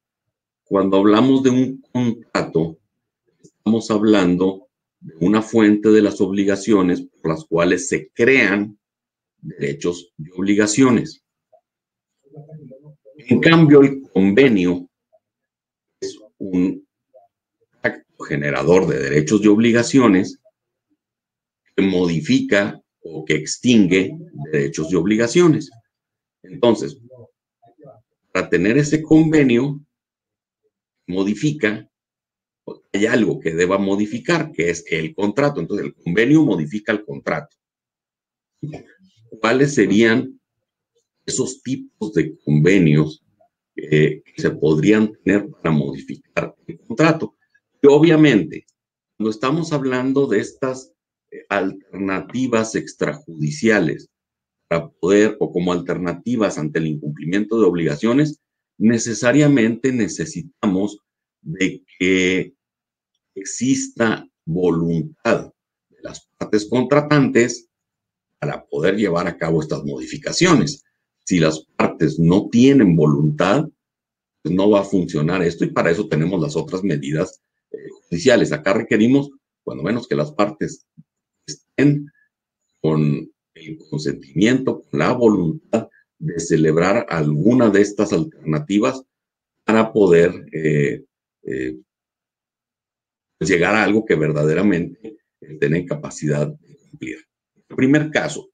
cuando hablamos de un contrato, estamos hablando de una fuente de las obligaciones por las cuales se crean derechos y obligaciones. En cambio, el convenio es un acto generador de derechos y obligaciones que modifica o que extingue derechos y obligaciones. Entonces, para tener ese convenio, modifica, hay algo que deba modificar, que es el contrato. Entonces, el convenio modifica el contrato. ¿Cuáles serían esos tipos de convenios que se podrían tener para modificar el contrato? Y obviamente, cuando estamos hablando de estas alternativas extrajudiciales para poder, o como alternativas ante el incumplimiento de obligaciones, necesariamente necesitamos de que exista voluntad de las partes contratantes para poder llevar a cabo estas modificaciones. Si las partes no tienen voluntad, pues no va a funcionar esto, y para eso tenemos las otras medidas judiciales. Acá requerimos, cuando menos, que las partes estén con el consentimiento, con la voluntad de celebrar alguna de estas alternativas para poder llegar a algo que verdaderamente tenga capacidad de cumplir. En el primer caso,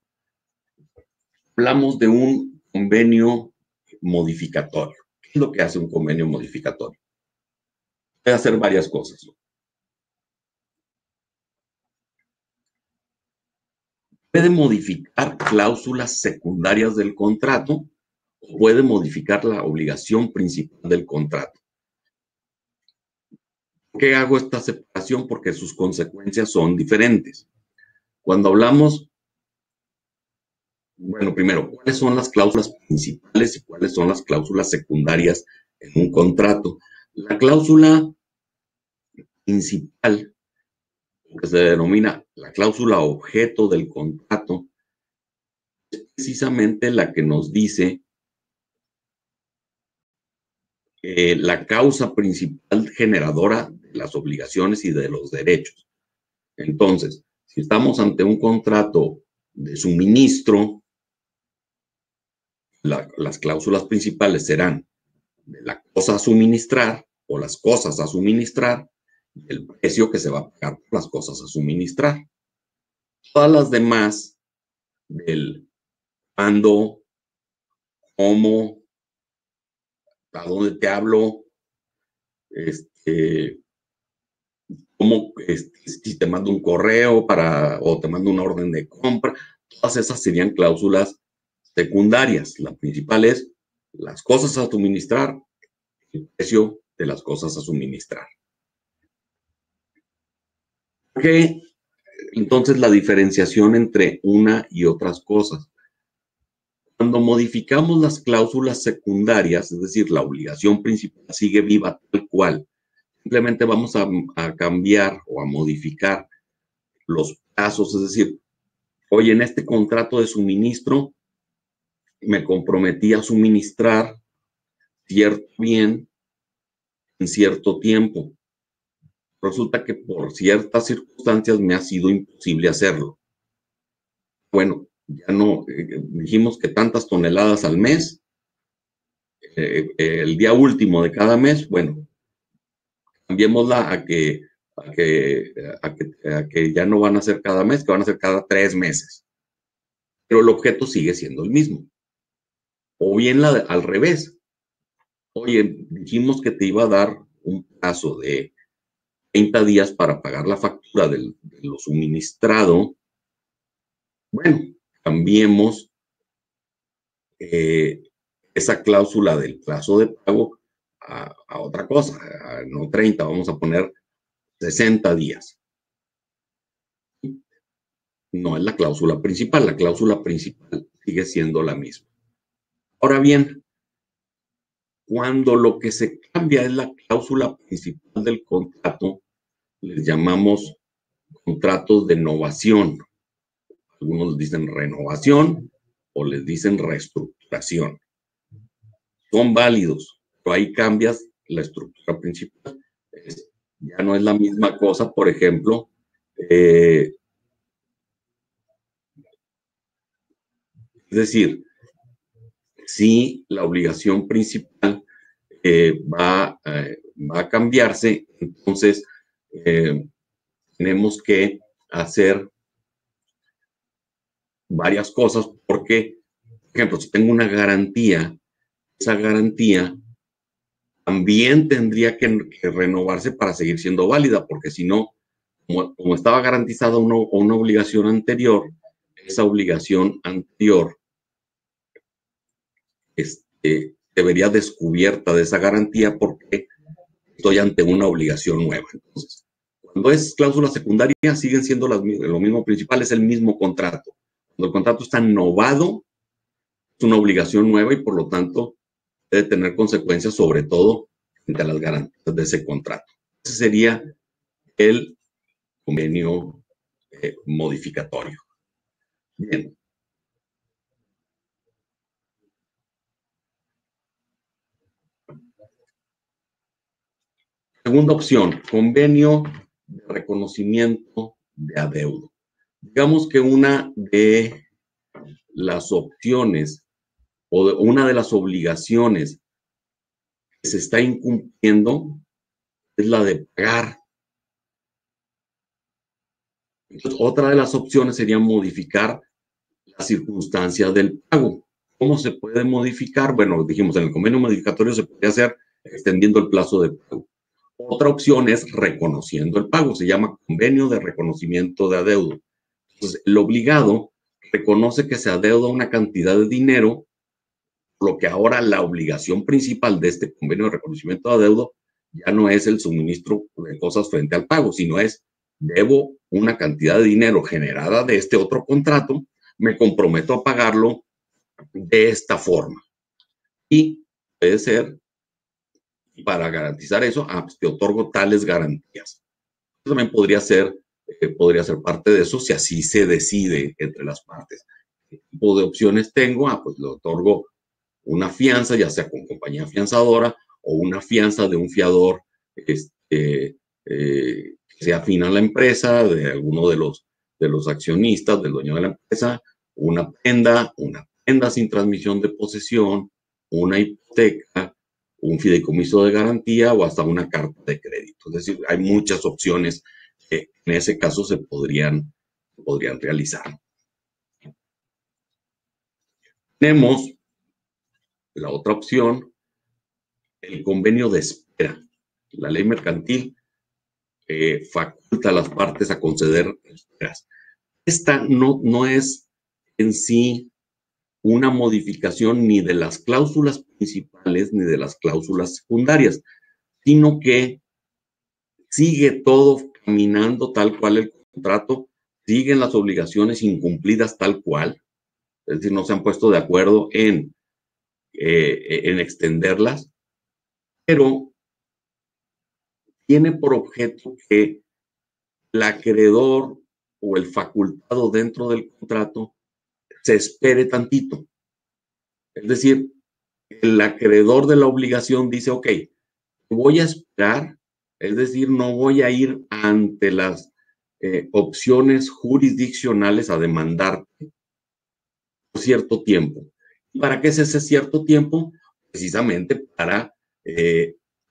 hablamos de un convenio modificatorio. ¿Qué es lo que hace un convenio modificatorio? Puede hacer varias cosas. Puede modificar cláusulas secundarias del contrato o puede modificar la obligación principal del contrato. ¿Por qué hago esta separación? Porque sus consecuencias son diferentes. Cuando hablamos, bueno, primero, ¿cuáles son las cláusulas principales y cuáles son las cláusulas secundarias en un contrato? La cláusula principal, que se denomina la cláusula objeto del contrato, es precisamente la que nos dice la causa principal generadora de las obligaciones y de los derechos. Entonces, si estamos ante un contrato de suministro, las cláusulas principales serán de la cosa a suministrar o las cosas a suministrar y el precio que se va a pagar por las cosas a suministrar. Todas las demás del cuándo, cómo, a dónde te hablo, cómo, si te mando un correo o te mando una orden de compra, todas esas serían cláusulas secundarias. La principal es las cosas a suministrar, el precio de las cosas a suministrar. ¿Por qué entonces la diferenciación entre una y otras cosas? Cuando modificamos las cláusulas secundarias, es decir, la obligación principal sigue viva tal cual, simplemente vamos a cambiar o a modificar los plazos, es decir, oye, en este contrato de suministro me comprometí a suministrar cierto bien en cierto tiempo. Resulta que por ciertas circunstancias me ha sido imposible hacerlo. Bueno, ya no, dijimos que tantas toneladas al mes, el día último de cada mes, bueno, cambiémosla a que ya no van a ser cada mes, que van a ser cada 3 meses. Pero el objeto sigue siendo el mismo. O bien al revés. Oye, dijimos que te iba a dar un plazo de 30 días para pagar la factura de lo suministrado. Bueno, cambiemos esa cláusula del plazo de pago a otra cosa, no 30, vamos a poner 60 días. No es la cláusula principal sigue siendo la misma. Ahora bien, cuando lo que se cambia es la cláusula principal del contrato, les llamamos contratos de novación. Algunos les dicen renovación o les dicen reestructuración. Son válidos, pero ahí cambias la estructura principal. Ya no es la misma cosa, por ejemplo, es decir, si la obligación principal va a cambiarse, entonces tenemos que hacer varias cosas porque, por ejemplo, si tengo una garantía, esa garantía también tendría que renovarse para seguir siendo válida, porque si no, como estaba garantizada una obligación anterior, esa obligación anterior debería descubierta de esa garantía porque estoy ante una obligación nueva. Entonces, cuando es cláusula secundaria, siguen siendo lo mismo principal, es el mismo contrato. Cuando el contrato está novado, es una obligación nueva y por lo tanto debe tener consecuencias, sobre todo frente a las garantías de ese contrato. Ese sería el convenio modificatorio. Bien. Segunda opción, convenio de reconocimiento de adeudo. Digamos que una de las opciones o una de las obligaciones que se está incumpliendo es la de pagar. Entonces, otra de las opciones sería modificar las circunstancias del pago. ¿Cómo se puede modificar? Bueno, dijimos, en el convenio modificatorio se puede hacer extendiendo el plazo de pago. Otra opción es reconociendo el pago, se llama convenio de reconocimiento de adeudo. Entonces, el obligado reconoce que se adeuda una cantidad de dinero, lo que ahora la obligación principal de este convenio de reconocimiento de adeudo ya no es el suministro de cosas frente al pago, sino es, debo una cantidad de dinero generada de este otro contrato, me comprometo a pagarlo de esta forma. Y puede ser, para garantizar eso, pues te otorgo tales garantías. También podría ser parte de eso si así se decide entre las partes. ¿Qué tipo de opciones tengo? Pues le otorgo una fianza, ya sea con compañía fianzadora o una fianza de un fiador que sea afín a la empresa, de alguno de los accionistas, del dueño de la empresa, una prenda sin transmisión de posesión, una hipoteca, un fideicomiso de garantía o hasta una carta de crédito. Es decir, hay muchas opciones que en ese caso se podrían realizar. Tenemos la otra opción, el convenio de espera. La ley mercantil faculta a las partes a conceder esperas. Esta no es en sí una modificación ni de las cláusulas principales ni de las cláusulas secundarias, sino que sigue todo caminando tal cual el contrato, siguen las obligaciones incumplidas tal cual, es decir, no se han puesto de acuerdo en extenderlas, pero tiene por objeto que el acreedor o el facultado dentro del contrato se espere tantito. Es decir, el acreedor de la obligación dice, ok, voy a esperar, es decir, no voy a ir ante las opciones jurisdiccionales a demandarte por cierto tiempo. ¿Para qué es ese cierto tiempo? Precisamente para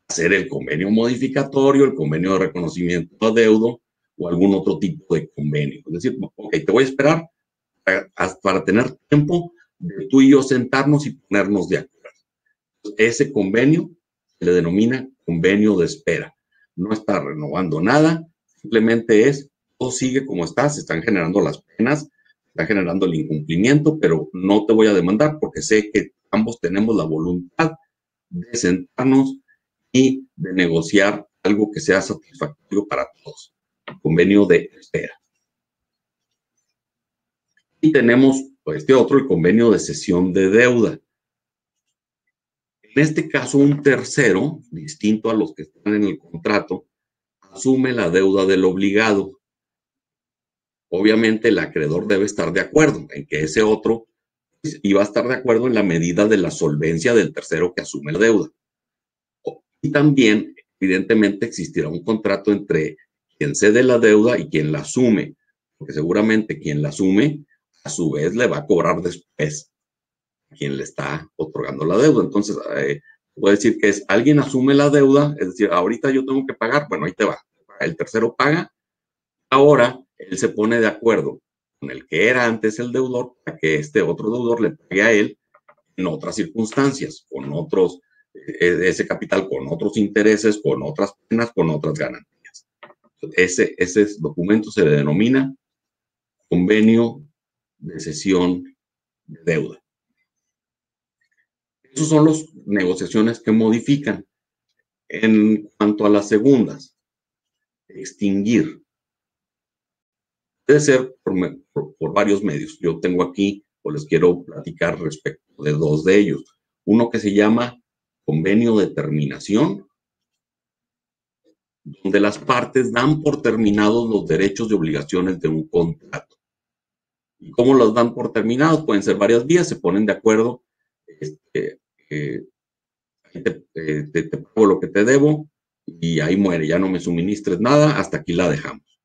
hacer el convenio modificatorio, el convenio de reconocimiento de adeudo o algún otro tipo de convenio. Es decir, ok, te voy a esperar para tener tiempo de tú y yo sentarnos y ponernos de acuerdo. Ese convenio se le denomina convenio de espera. No está renovando nada, simplemente todo sigue como está, se están generando las penas, se está generando el incumplimiento, pero no te voy a demandar porque sé que ambos tenemos la voluntad de sentarnos y de negociar algo que sea satisfactorio para todos. Convenio de espera. Y tenemos este otro, el convenio de cesión de deuda. En este caso, un tercero, distinto a los que están en el contrato, asume la deuda del obligado. Obviamente, el acreedor debe estar de acuerdo en que ese otro iba a estar de acuerdo en la medida de la solvencia del tercero que asume la deuda. Y también, evidentemente, existirá un contrato entre quien cede la deuda y quien la asume, porque seguramente quien la asume, a su vez, le va a cobrar después a quien le está otorgando la deuda. Entonces, puedo decir que alguien asume la deuda, es decir, ahorita yo tengo que pagar, bueno, ahí te va. El tercero paga, ahora él se pone de acuerdo con el que era antes el deudor para que este otro deudor le pague a él en otras circunstancias, con otros, ese capital con otros intereses, con otras penas, con otras ganancias. Ese documento se le denomina convenio de cesión de deuda. Esas son las negociaciones que modifican. En cuanto a las segundas, extinguir. Puede ser por varios medios. Yo tengo aquí, o les quiero platicar respecto de dos de ellos. Uno que se llama convenio de terminación, donde las partes dan por terminados los derechos y obligaciones de un contrato. ¿Y cómo los dan por terminados? Pueden ser varias vías, se ponen de acuerdo. Te pago lo que te debo y ahí muere, ya no me suministres nada, hasta aquí la dejamos.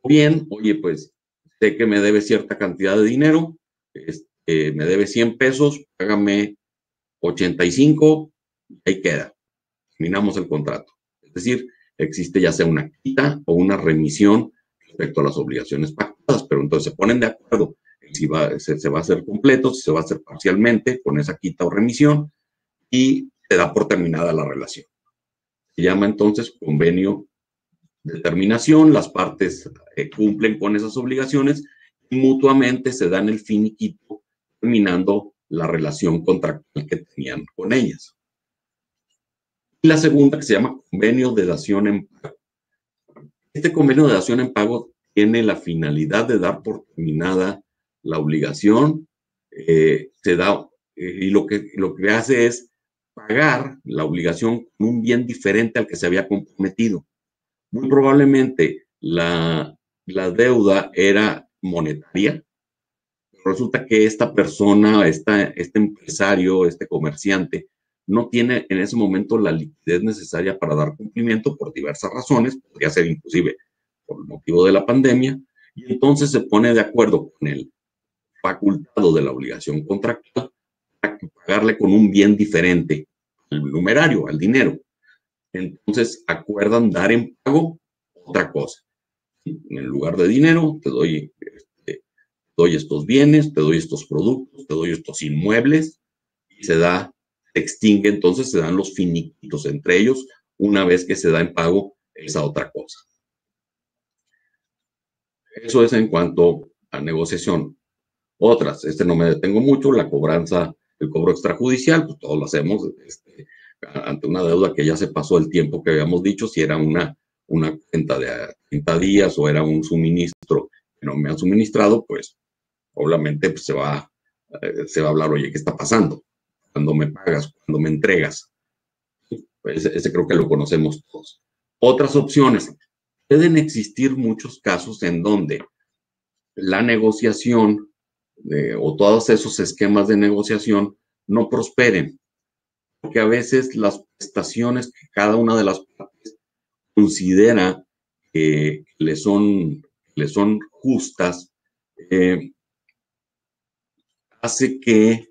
O bien, oye, pues sé que me debe cierta cantidad de dinero, me debe 100 pesos, págame 85, ahí queda, terminamos el contrato. Es decir, existe ya sea una quita o una remisión respecto a las obligaciones pactadas, pero entonces se ponen de acuerdo en si se va a hacer completo, si se va a hacer parcialmente con esa quita o remisión y se da por terminada la relación. Se llama entonces convenio de terminación, las partes cumplen con esas obligaciones y mutuamente se dan el finiquito terminando la relación contractual que tenían con ellas. Y la segunda, que se llama convenio de dación en pago. Este convenio de dación en pago tiene la finalidad de dar por terminada la obligación, y lo que hace es pagar la obligación con un bien diferente al que se había comprometido. Muy probablemente la deuda era monetaria. Resulta que esta persona, este empresario, este comerciante, no tiene en ese momento la liquidez necesaria para dar cumplimiento por diversas razones, podría ser inclusive por el motivo de la pandemia, y entonces se pone de acuerdo con el facultado de la obligación contractual para pagarle con un bien diferente al numerario, al dinero. Entonces acuerdan dar en pago otra cosa. En lugar de dinero, te doy estos bienes, te doy estos productos, te doy estos inmuebles, y se extingue, entonces se dan los finiquitos entre ellos una vez que se da en pago esa otra cosa. Eso es en cuanto a negociación. Otras, no me detengo mucho, la cobranza, el cobro extrajudicial, pues todos lo hacemos ante una deuda que ya se pasó el tiempo que habíamos dicho, si era una cuenta de 30 días o era un suministro que no me han suministrado, pues obviamente pues, se va a hablar, oye, ¿qué está pasando? ¿Cuándo me pagas? ¿Cuándo me entregas? Pues ese creo que lo conocemos todos. Otras opciones. Pueden existir muchos casos en donde la negociación o todos esos esquemas de negociación no prosperen, porque a veces las prestaciones que cada una de las partes considera que le son justas, hace que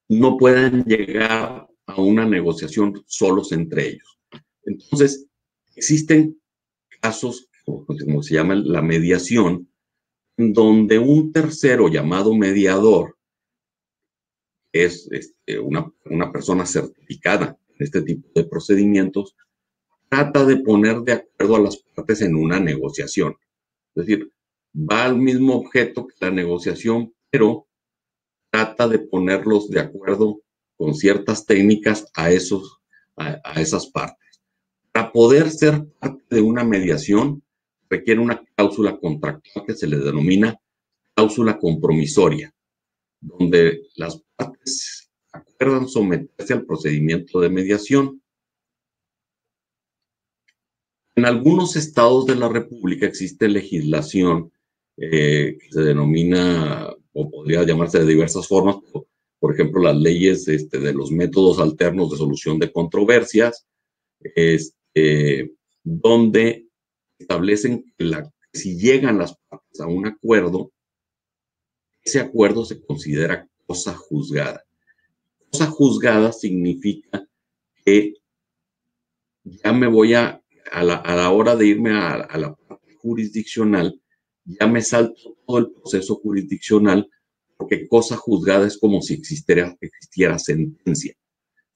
no puedan llegar a una negociación solos entre ellos. Entonces, existen casos, como se llama la mediación, donde un tercero llamado mediador es una persona certificada en este tipo de procedimientos, trata de poner de acuerdo a las partes en una negociación. Es decir, va al mismo objeto que la negociación, pero trata de ponerlos de acuerdo con ciertas técnicas a esas partes. Para poder ser parte de una mediación, requiere una cláusula contractual que se le denomina cláusula compromisoria, donde las partes acuerdan someterse al procedimiento de mediación. En algunos estados de la República existe legislación que se denomina, o podría llamarse de diversas formas, por ejemplo, las leyes de los métodos alternos de solución de controversias, donde establecen que si llegan las partes a un acuerdo, ese acuerdo se considera cosa juzgada. Cosa juzgada significa que ya me voy a la hora de irme a la parte jurisdiccional, ya me salto todo el proceso jurisdiccional, porque cosa juzgada es como si existiera sentencia.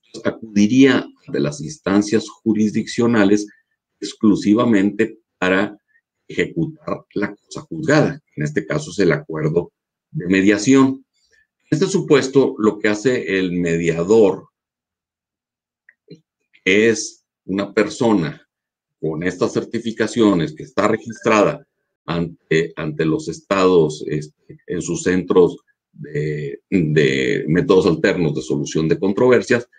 Entonces, acudiría de las instancias jurisdiccionales exclusivamente para ejecutar la cosa juzgada. En este caso es el acuerdo de mediación. En este supuesto, lo que hace el mediador es una persona con estas certificaciones que está registrada ante los estados en sus centros de métodos alternos de solución de controversias,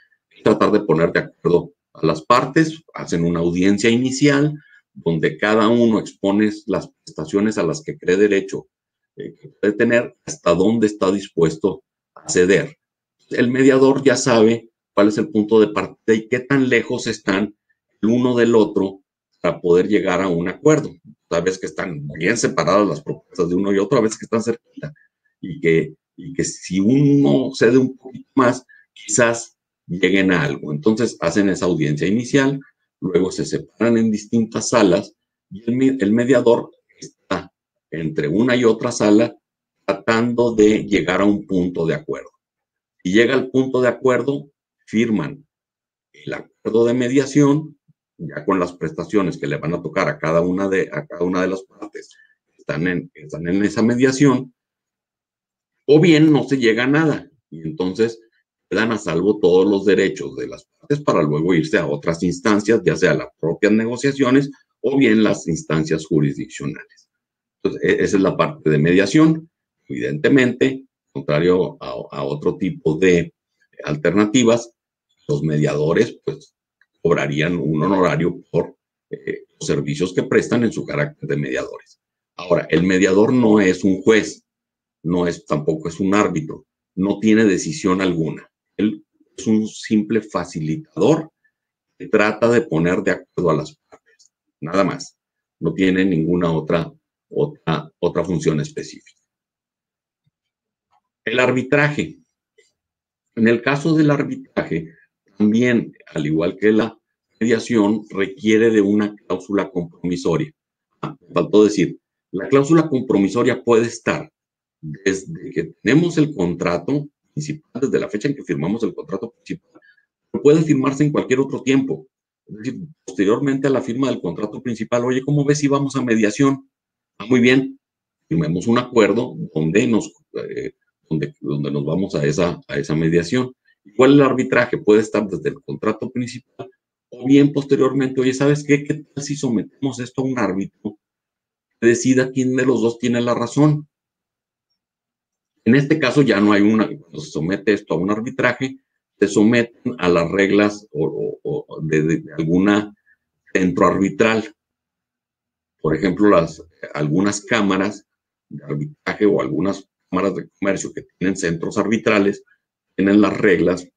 tratar de poner de acuerdo a las partes, hacen una audiencia inicial donde cada uno expone las prestaciones a las que cree derecho que puede tener, hasta dónde está dispuesto a ceder. El mediador ya sabe cuál es el punto de partida y qué tan lejos están el uno del otro para poder llegar a un acuerdo. A veces que están bien separadas las propuestas de uno y otro, a veces que están cerquita, y que si uno cede un poquito más, quizás lleguen a algo. Entonces hacen esa audiencia inicial, luego se separan en distintas salas y el mediador está entre una y otra sala tratando de llegar a un punto de acuerdo. Y llega al punto de acuerdo, firman el acuerdo de mediación, ya con las prestaciones que le van a tocar a cada una de las partes que están en esa mediación, o bien no se llega a nada. Y entonces quedan a salvo todos los derechos de las partes para luego irse a otras instancias, ya sea las propias negociaciones o bien las instancias jurisdiccionales. Entonces, esa es la parte de mediación. Evidentemente, contrario a otro tipo de alternativas, los mediadores pues cobrarían un honorario por los servicios que prestan en su carácter de mediadores. Ahora, el mediador no es un juez, tampoco es un árbitro, no tiene decisión alguna. Él es un simple facilitador que trata de poner de acuerdo a las partes, nada más. No tiene ninguna otra función específica. El arbitraje. En el caso del arbitraje, también, al igual que la mediación, requiere de una cláusula compromisoria. Me faltó decir, la cláusula compromisoria puede estar desde que tenemos el contrato principal, desde la fecha en que firmamos el contrato principal, pero puede firmarse en cualquier otro tiempo. Es decir, posteriormente a la firma del contrato principal, oye, ¿cómo ves si vamos a mediación? Ah, muy bien, firmemos un acuerdo donde nos vamos a esa mediación. Igual el arbitraje puede estar desde el contrato principal o bien posteriormente, oye, ¿sabes qué? ¿Qué tal si sometemos esto a un árbitro que decida quién de los dos tiene la razón? En este caso ya no hay cuando se somete esto a un arbitraje, se someten a las reglas de alguna centro arbitral. Por ejemplo, algunas cámaras de arbitraje o algunas cámaras de comercio que tienen centros arbitrales tienen las reglas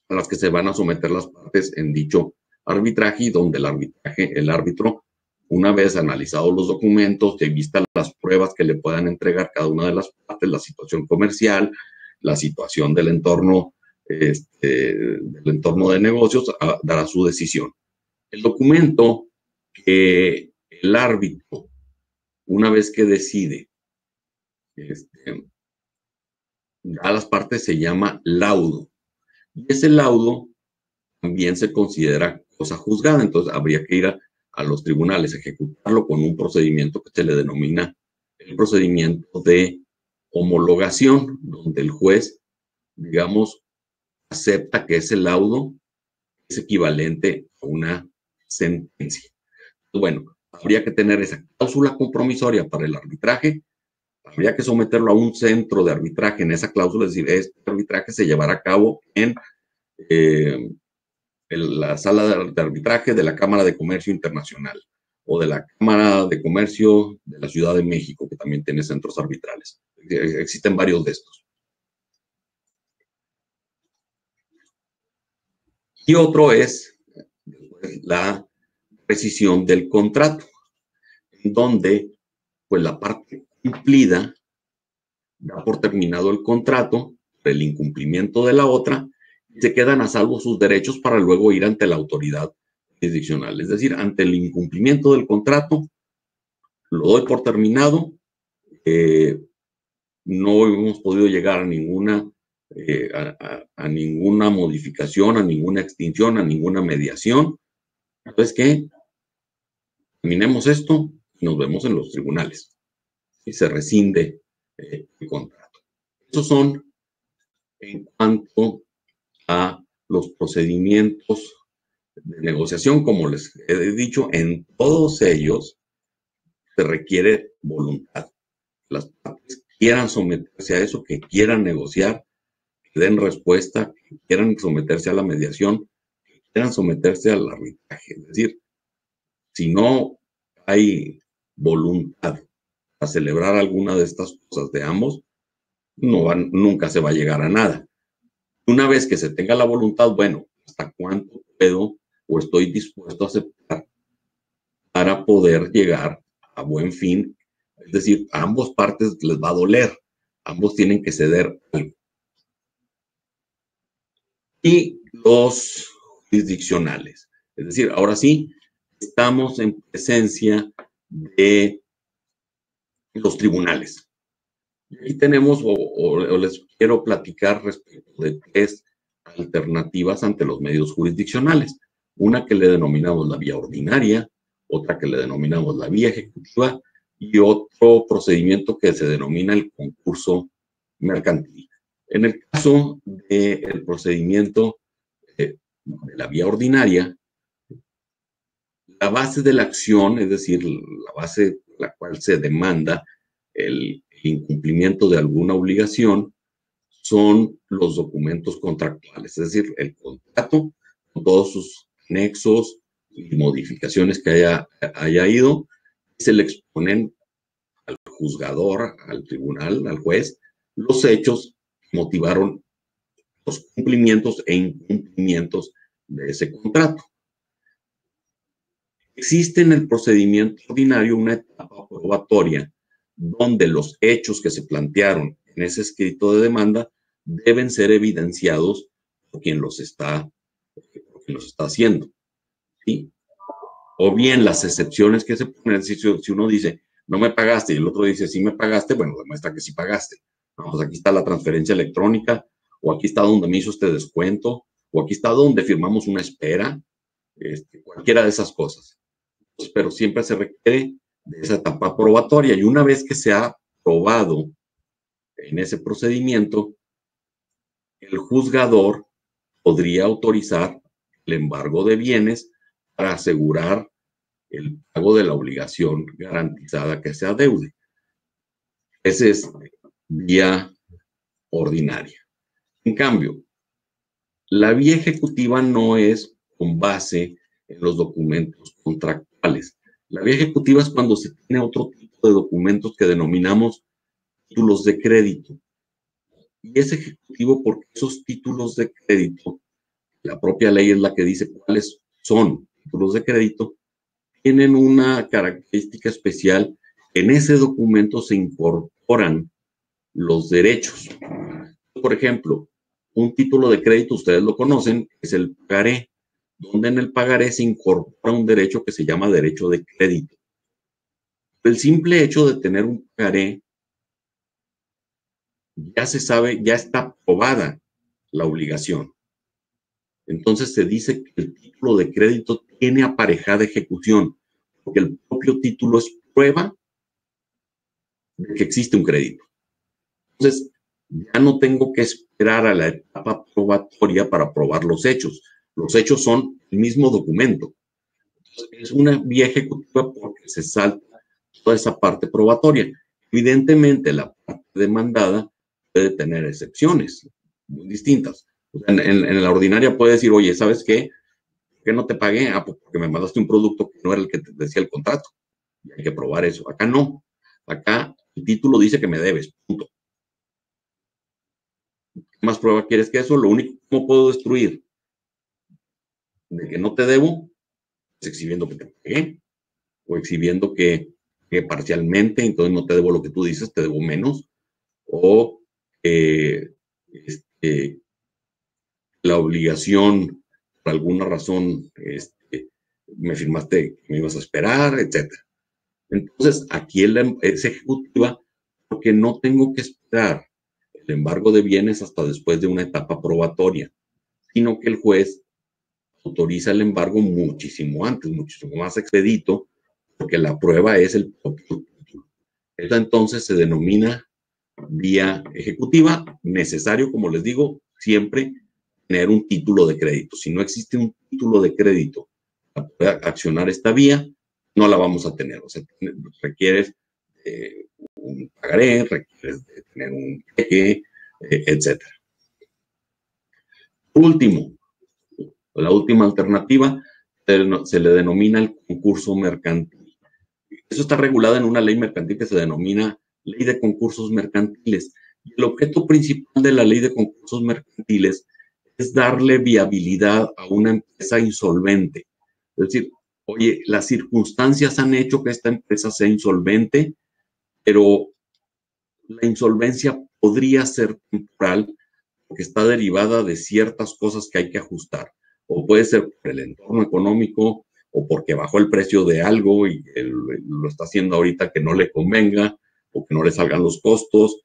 a las que se van a someter las partes en dicho arbitraje, y donde el árbitro, una vez analizados los documentos, de vista las pruebas que le puedan entregar cada una de las partes, la situación comercial, la situación del entorno de negocios, dará su decisión. El documento que el árbitro, una vez que decide, a las partes, se llama laudo. Y ese laudo también se considera cosa juzgada, entonces habría que ir a los tribunales, ejecutarlo con un procedimiento que se le denomina el procedimiento de homologación, donde el juez, digamos, acepta que ese laudo es equivalente a una sentencia. Bueno, habría que tener esa cláusula compromisoria para el arbitraje, habría que someterlo a un centro de arbitraje en esa cláusula, es decir, este arbitraje se llevará a cabo en la sala de arbitraje de la Cámara de Comercio Internacional o de la Cámara de Comercio de la Ciudad de México, que también tiene centros arbitrales. Existen varios de estos. Y otro es la rescisión del contrato, en donde pues la parte cumplida da por terminado el contrato por el incumplimiento de la otra y se quedan a salvo sus derechos para luego ir ante la autoridad jurisdiccional. Es decir, ante el incumplimiento del contrato, lo doy por terminado, no hemos podido llegar a ninguna modificación, a ninguna extinción, a ninguna mediación. Entonces, ¿qué? Terminemos esto y nos vemos en los tribunales. Y se rescinde el contrato. Esos son en cuanto a los procedimientos de negociación. Como les he dicho, en todos ellos se requiere voluntad. Las partes quieran someterse a eso, que quieran negociar, que den respuesta, que quieran someterse a la mediación, que quieran someterse al arbitraje. Es decir, si no hay voluntad a celebrar alguna de estas cosas de ambos, nunca se va a llegar a nada. Una vez que se tenga la voluntad, bueno, ¿hasta cuánto puedo o estoy dispuesto a aceptar para poder llegar a buen fin? Es decir, a ambas partes les va a doler, ambos tienen que ceder algo. Y los jurisdiccionales, es decir, ahora sí, estamos en presencia de los tribunales. Aquí tenemos, o les quiero platicar respecto de 3 alternativas ante los medios jurisdiccionales. Una que le denominamos la vía ordinaria, otra que le denominamos la vía ejecutiva y otro procedimiento que se denomina el concurso mercantil. En el caso del procedimiento de la vía ordinaria, la base de la acción, es decir, la base por la cual se demanda el incumplimiento de alguna obligación, son los documentos contractuales, es decir, el contrato con todos sus anexos y modificaciones que haya ido, se le exponen al juzgador, al tribunal, al juez, los hechos que motivaron los cumplimientos e incumplimientos de ese contrato. Existe en el procedimiento ordinario una etapa probatoria donde los hechos que se plantearon en ese escrito de demanda deben ser evidenciados por quien los está haciendo, ¿sí? O bien las excepciones que se ponen, si uno dice, no me pagaste, y el otro dice, sí me pagaste, bueno, demuestra que sí pagaste. Vamos, aquí está la transferencia electrónica, o aquí está donde me hizo este descuento, o aquí está donde firmamos una espera, cualquiera de esas cosas. Pero siempre se requiere de esa etapa probatoria, y una vez que se ha probado en ese procedimiento, el juzgador podría autorizar el embargo de bienes para asegurar el pago de la obligación garantizada que se adeude. Esa es vía ordinaria. En cambio, la vía ejecutiva no es con base en los documentos contractuales. La vía ejecutiva es cuando se tiene otro tipo de documentos que denominamos títulos de crédito. Y es ejecutivo porque esos títulos de crédito, la propia ley es la que dice cuáles son títulos de crédito, tienen una característica especial. En ese documento se incorporan los derechos. Por ejemplo, un título de crédito, ustedes lo conocen, es el pagaré, donde en el pagaré se incorpora un derecho que se llama derecho de crédito. El simple hecho de tener un pagaré, ya se sabe, ya está probada la obligación. Entonces se dice que el título de crédito tiene aparejada ejecución, porque el propio título es prueba de que existe un crédito. Entonces, ya no tengo que esperar a la etapa probatoria para probar los hechos. Los hechos son el mismo documento. Entonces, es una vía ejecutiva porque se salta toda esa parte probatoria. Evidentemente, la parte demandada puede tener excepciones muy distintas. O sea, en la ordinaria puede decir, oye, ¿sabes qué? ¿Por qué no te pagué? Ah, pues porque me mandaste un producto que no era el que te decía el contrato. Y hay que probar eso. Acá no. Acá el título dice que me debes, punto. ¿Qué más prueba quieres que eso? Lo único que puedo destruir de que no te debo es exhibiendo que te pagué o exhibiendo que parcialmente, entonces no te debo lo que tú dices, te debo menos, o la obligación, por alguna razón, me firmaste que me ibas a esperar, etc. Entonces, aquí es ejecutiva porque no tengo que esperar el embargo de bienes hasta después de una etapa probatoria, sino que el juez autoriza el embargo muchísimo antes, muchísimo más expedito, porque la prueba es el propio título. Esta entonces se denomina vía ejecutiva, necesario, como les digo, siempre tener un título de crédito. Si no existe un título de crédito para poder accionar esta vía, no la vamos a tener. O sea, requieres un pagaré, requieres de tener un cheque, etc. Último, la última alternativa se le denomina el concurso mercantil. Eso está regulado en una ley mercantil que se denomina Ley de Concursos Mercantiles. Y el objeto principal de la Ley de Concursos Mercantiles es darle viabilidad a una empresa insolvente. Es decir, oye, las circunstancias han hecho que esta empresa sea insolvente, pero la insolvencia podría ser temporal porque está derivada de ciertas cosas que hay que ajustar. O puede ser por el entorno económico, o porque bajó el precio de algo y lo está haciendo ahorita que no le convenga, o que no le salgan los costos,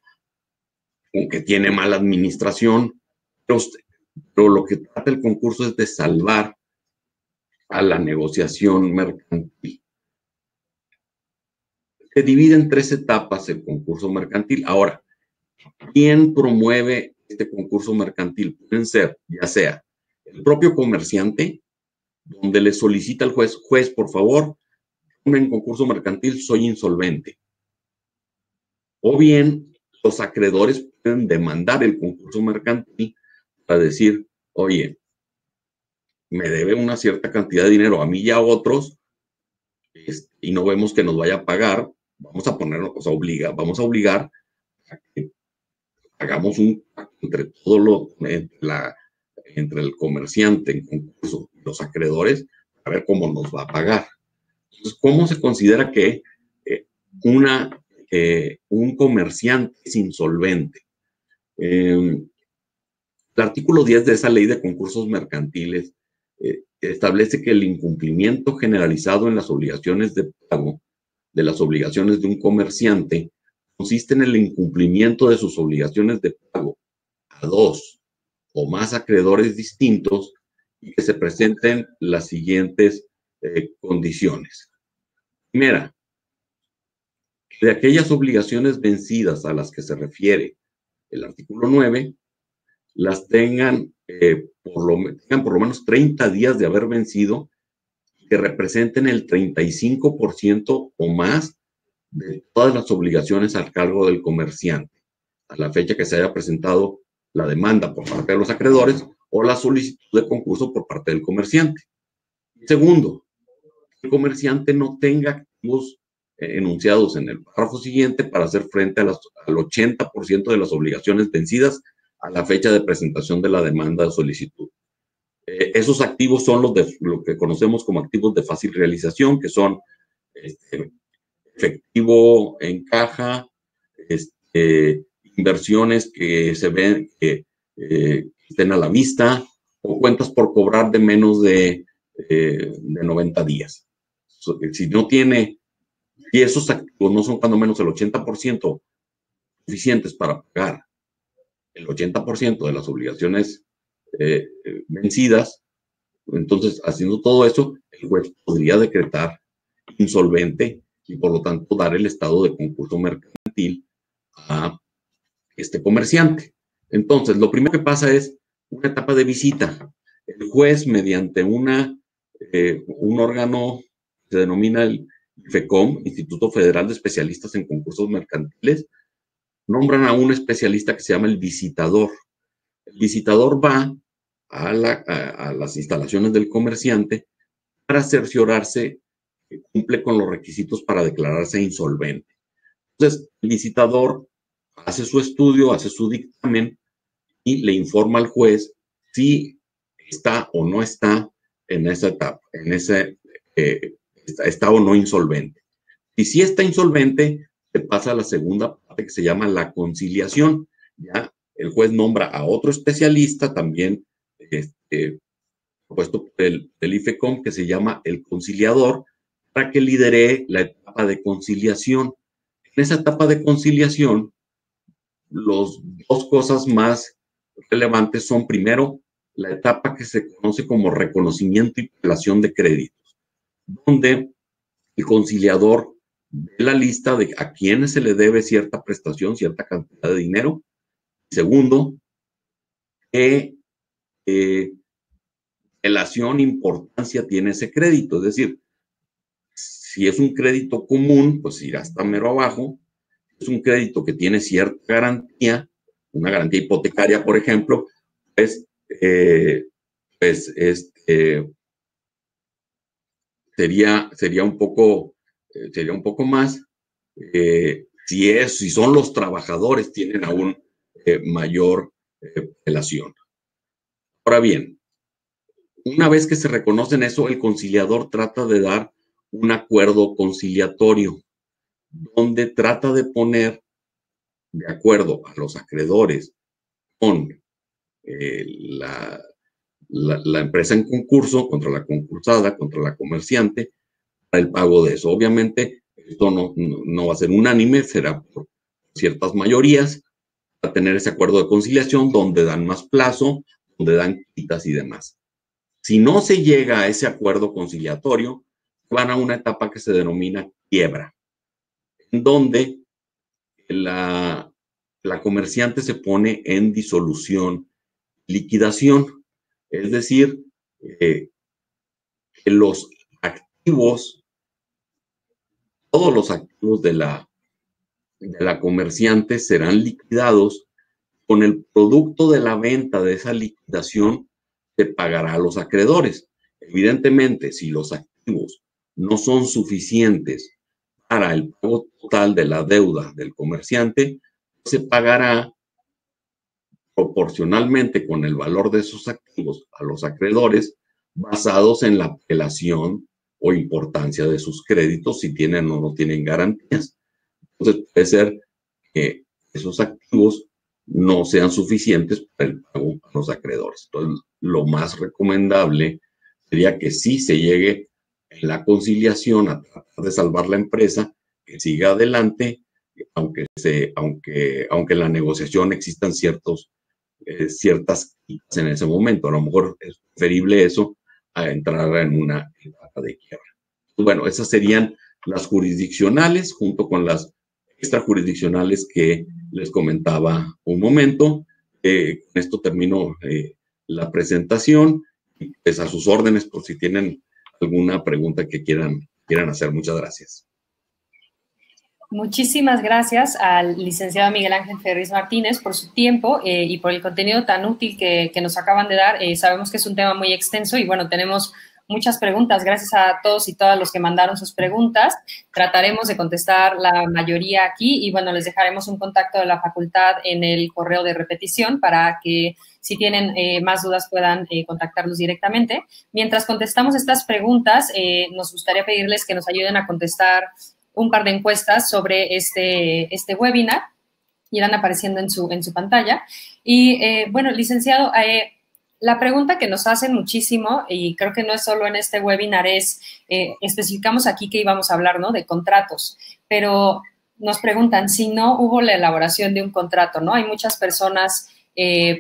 o que tiene mala administración. Pero lo que trata el concurso es de salvar a la negociación mercantil. Se divide en 3 etapas el concurso mercantil. Ahora, ¿quién promueve este concurso mercantil pueden ser, ya sea el propio comerciante, donde le solicita al juez, por favor, en concurso mercantil soy insolvente. O bien, los acreedores pueden demandar el concurso mercantil para decir, oye, me debe una cierta cantidad de dinero a mí y a otros, y no vemos que nos vaya a pagar, vamos a obligar a que hagamos un pacto entre el comerciante en concurso y los acreedores a ver cómo nos va a pagar. Entonces, ¿cómo se considera que un comerciante es insolvente? El artículo 10 de esa ley de concursos mercantiles establece que el incumplimiento generalizado en las obligaciones de pago de las obligaciones de un comerciante consiste en el incumplimiento de sus obligaciones de pago a dos o más acreedores distintos y que se presenten las siguientes condiciones. Primera, de aquellas obligaciones vencidas a las que se refiere el artículo 9, las tengan por lo menos 30 días de haber vencido, que representen el 35% o más de todas las obligaciones al cargo del comerciante, a la fecha que se haya presentado la demanda por parte de los acreedores o la solicitud de concurso por parte del comerciante. Segundo, el comerciante no tenga activos enunciados en el párrafo siguiente para hacer frente al 80% de las obligaciones vencidas a la fecha de presentación de la demanda de solicitud. Esos activos son lo que conocemos como activos de fácil realización, que son efectivo en caja, inversiones que se ven que estén a la vista, o cuentas por cobrar de menos de 90 días. Si esos activos no son cuando menos el 80% suficientes para pagar el 80% de las obligaciones vencidas, entonces, haciendo todo eso, el juez podría decretar insolvente y, por lo tanto, dar el estado de concurso mercantil a este comerciante. Entonces, lo primero que pasa es una etapa de visita. El juez, mediante un órgano que se denomina el IFECOM, Instituto Federal de Especialistas en Concursos Mercantiles, nombran a un especialista que se llama el visitador. El visitador va a las instalaciones del comerciante para cerciorarse que cumple con los requisitos para declararse insolvente. Entonces, el visitador hace su estudio, hace su dictamen y le informa al juez si está o no está en esa etapa, está o no insolvente. Y si está insolvente, se pasa a la segunda parte que se llama la conciliación. Ya el juez nombra a otro especialista también propuesto por el IFECOM, que se llama el conciliador, para que lidere la etapa de conciliación. En esa etapa de conciliación, las dos cosas más relevantes son, primero, la etapa que se conoce como reconocimiento y apelación de créditos, donde el conciliador ve la lista de a quienes se le debe cierta prestación, cierta cantidad de dinero. Segundo, qué relación, importancia tiene ese crédito. Es decir, si es un crédito común, pues irá hasta mero abajo. Es un crédito que tiene cierta garantía, una garantía hipotecaria, por ejemplo, sería un poco más. Si son los trabajadores, tienen aún mayor relación. Ahora bien, una vez que se reconocen eso, el conciliador trata de dar un acuerdo conciliatorio, donde trata de poner de acuerdo a los acreedores con la empresa en concurso, contra la concursada, contra la comerciante, para el pago de eso. Obviamente, esto no va a ser unánime, será por ciertas mayorías, para tener ese acuerdo de conciliación donde dan más plazo, donde dan quitas y demás. Si no se llega a ese acuerdo conciliatorio, van a una etapa que se denomina quiebra, en donde la la comerciante se pone en disolución, liquidación. Es decir, que los activos, todos los activos de la comerciante serán liquidados. Con el producto de la venta de esa liquidación se pagará a los acreedores. Evidentemente, si los activos no son suficientes para el pago total de la deuda del comerciante, se pagará proporcionalmente con el valor de esos activos a los acreedores, basados en la apelación o importancia de sus créditos, si tienen o no tienen garantías. Entonces puede ser que esos activos no sean suficientes para el pago a los acreedores. Entonces, lo más recomendable sería que sí se llegue en la conciliación a tratar de salvar la empresa, que siga adelante, aunque en la negociación existan ciertas quitas en ese momento. A lo mejor es preferible eso a entrar en una etapa de quiebra. Bueno, esas serían las jurisdiccionales junto con las extrajurisdiccionales que les comentaba un momento. Con esto termino la presentación y pues a sus órdenes por si tienen alguna pregunta que quieran hacer. Muchas gracias. Muchísimas gracias al licenciado Miguel Ángel Ferriz Martínez por su tiempo y por el contenido tan útil que nos acaban de dar. Sabemos que es un tema muy extenso y bueno, tenemos muchas preguntas. Gracias a todos y todas los que mandaron sus preguntas. Trataremos de contestar la mayoría aquí y bueno, les dejaremos un contacto de la facultad en el correo de repetición para que si tienen más dudas puedan contactarlos directamente. Mientras contestamos estas preguntas, nos gustaría pedirles que nos ayuden a contestar un par de encuestas sobre este webinar. Irán apareciendo en su pantalla. Y bueno, licenciado, la pregunta que nos hacen muchísimo, y creo que no es solo en este webinar, es, especificamos aquí que íbamos a hablar, ¿no?, de contratos, pero nos preguntan si no hubo la elaboración de un contrato, ¿no? Hay muchas personas,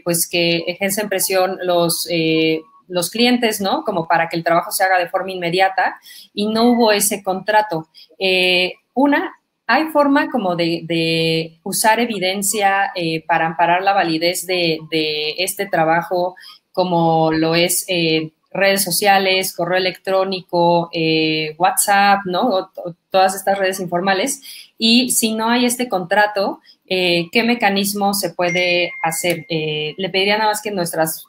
pues, que ejercen presión los clientes, ¿no?, como para que el trabajo se haga de forma inmediata y no hubo ese contrato. ¿Hay forma como de usar evidencia para amparar la validez de este trabajo, como lo es redes sociales, correo electrónico, WhatsApp, ¿no?, o todas estas redes informales? Y si no hay este contrato, ¿qué mecanismo se puede hacer? Le pediría nada más que las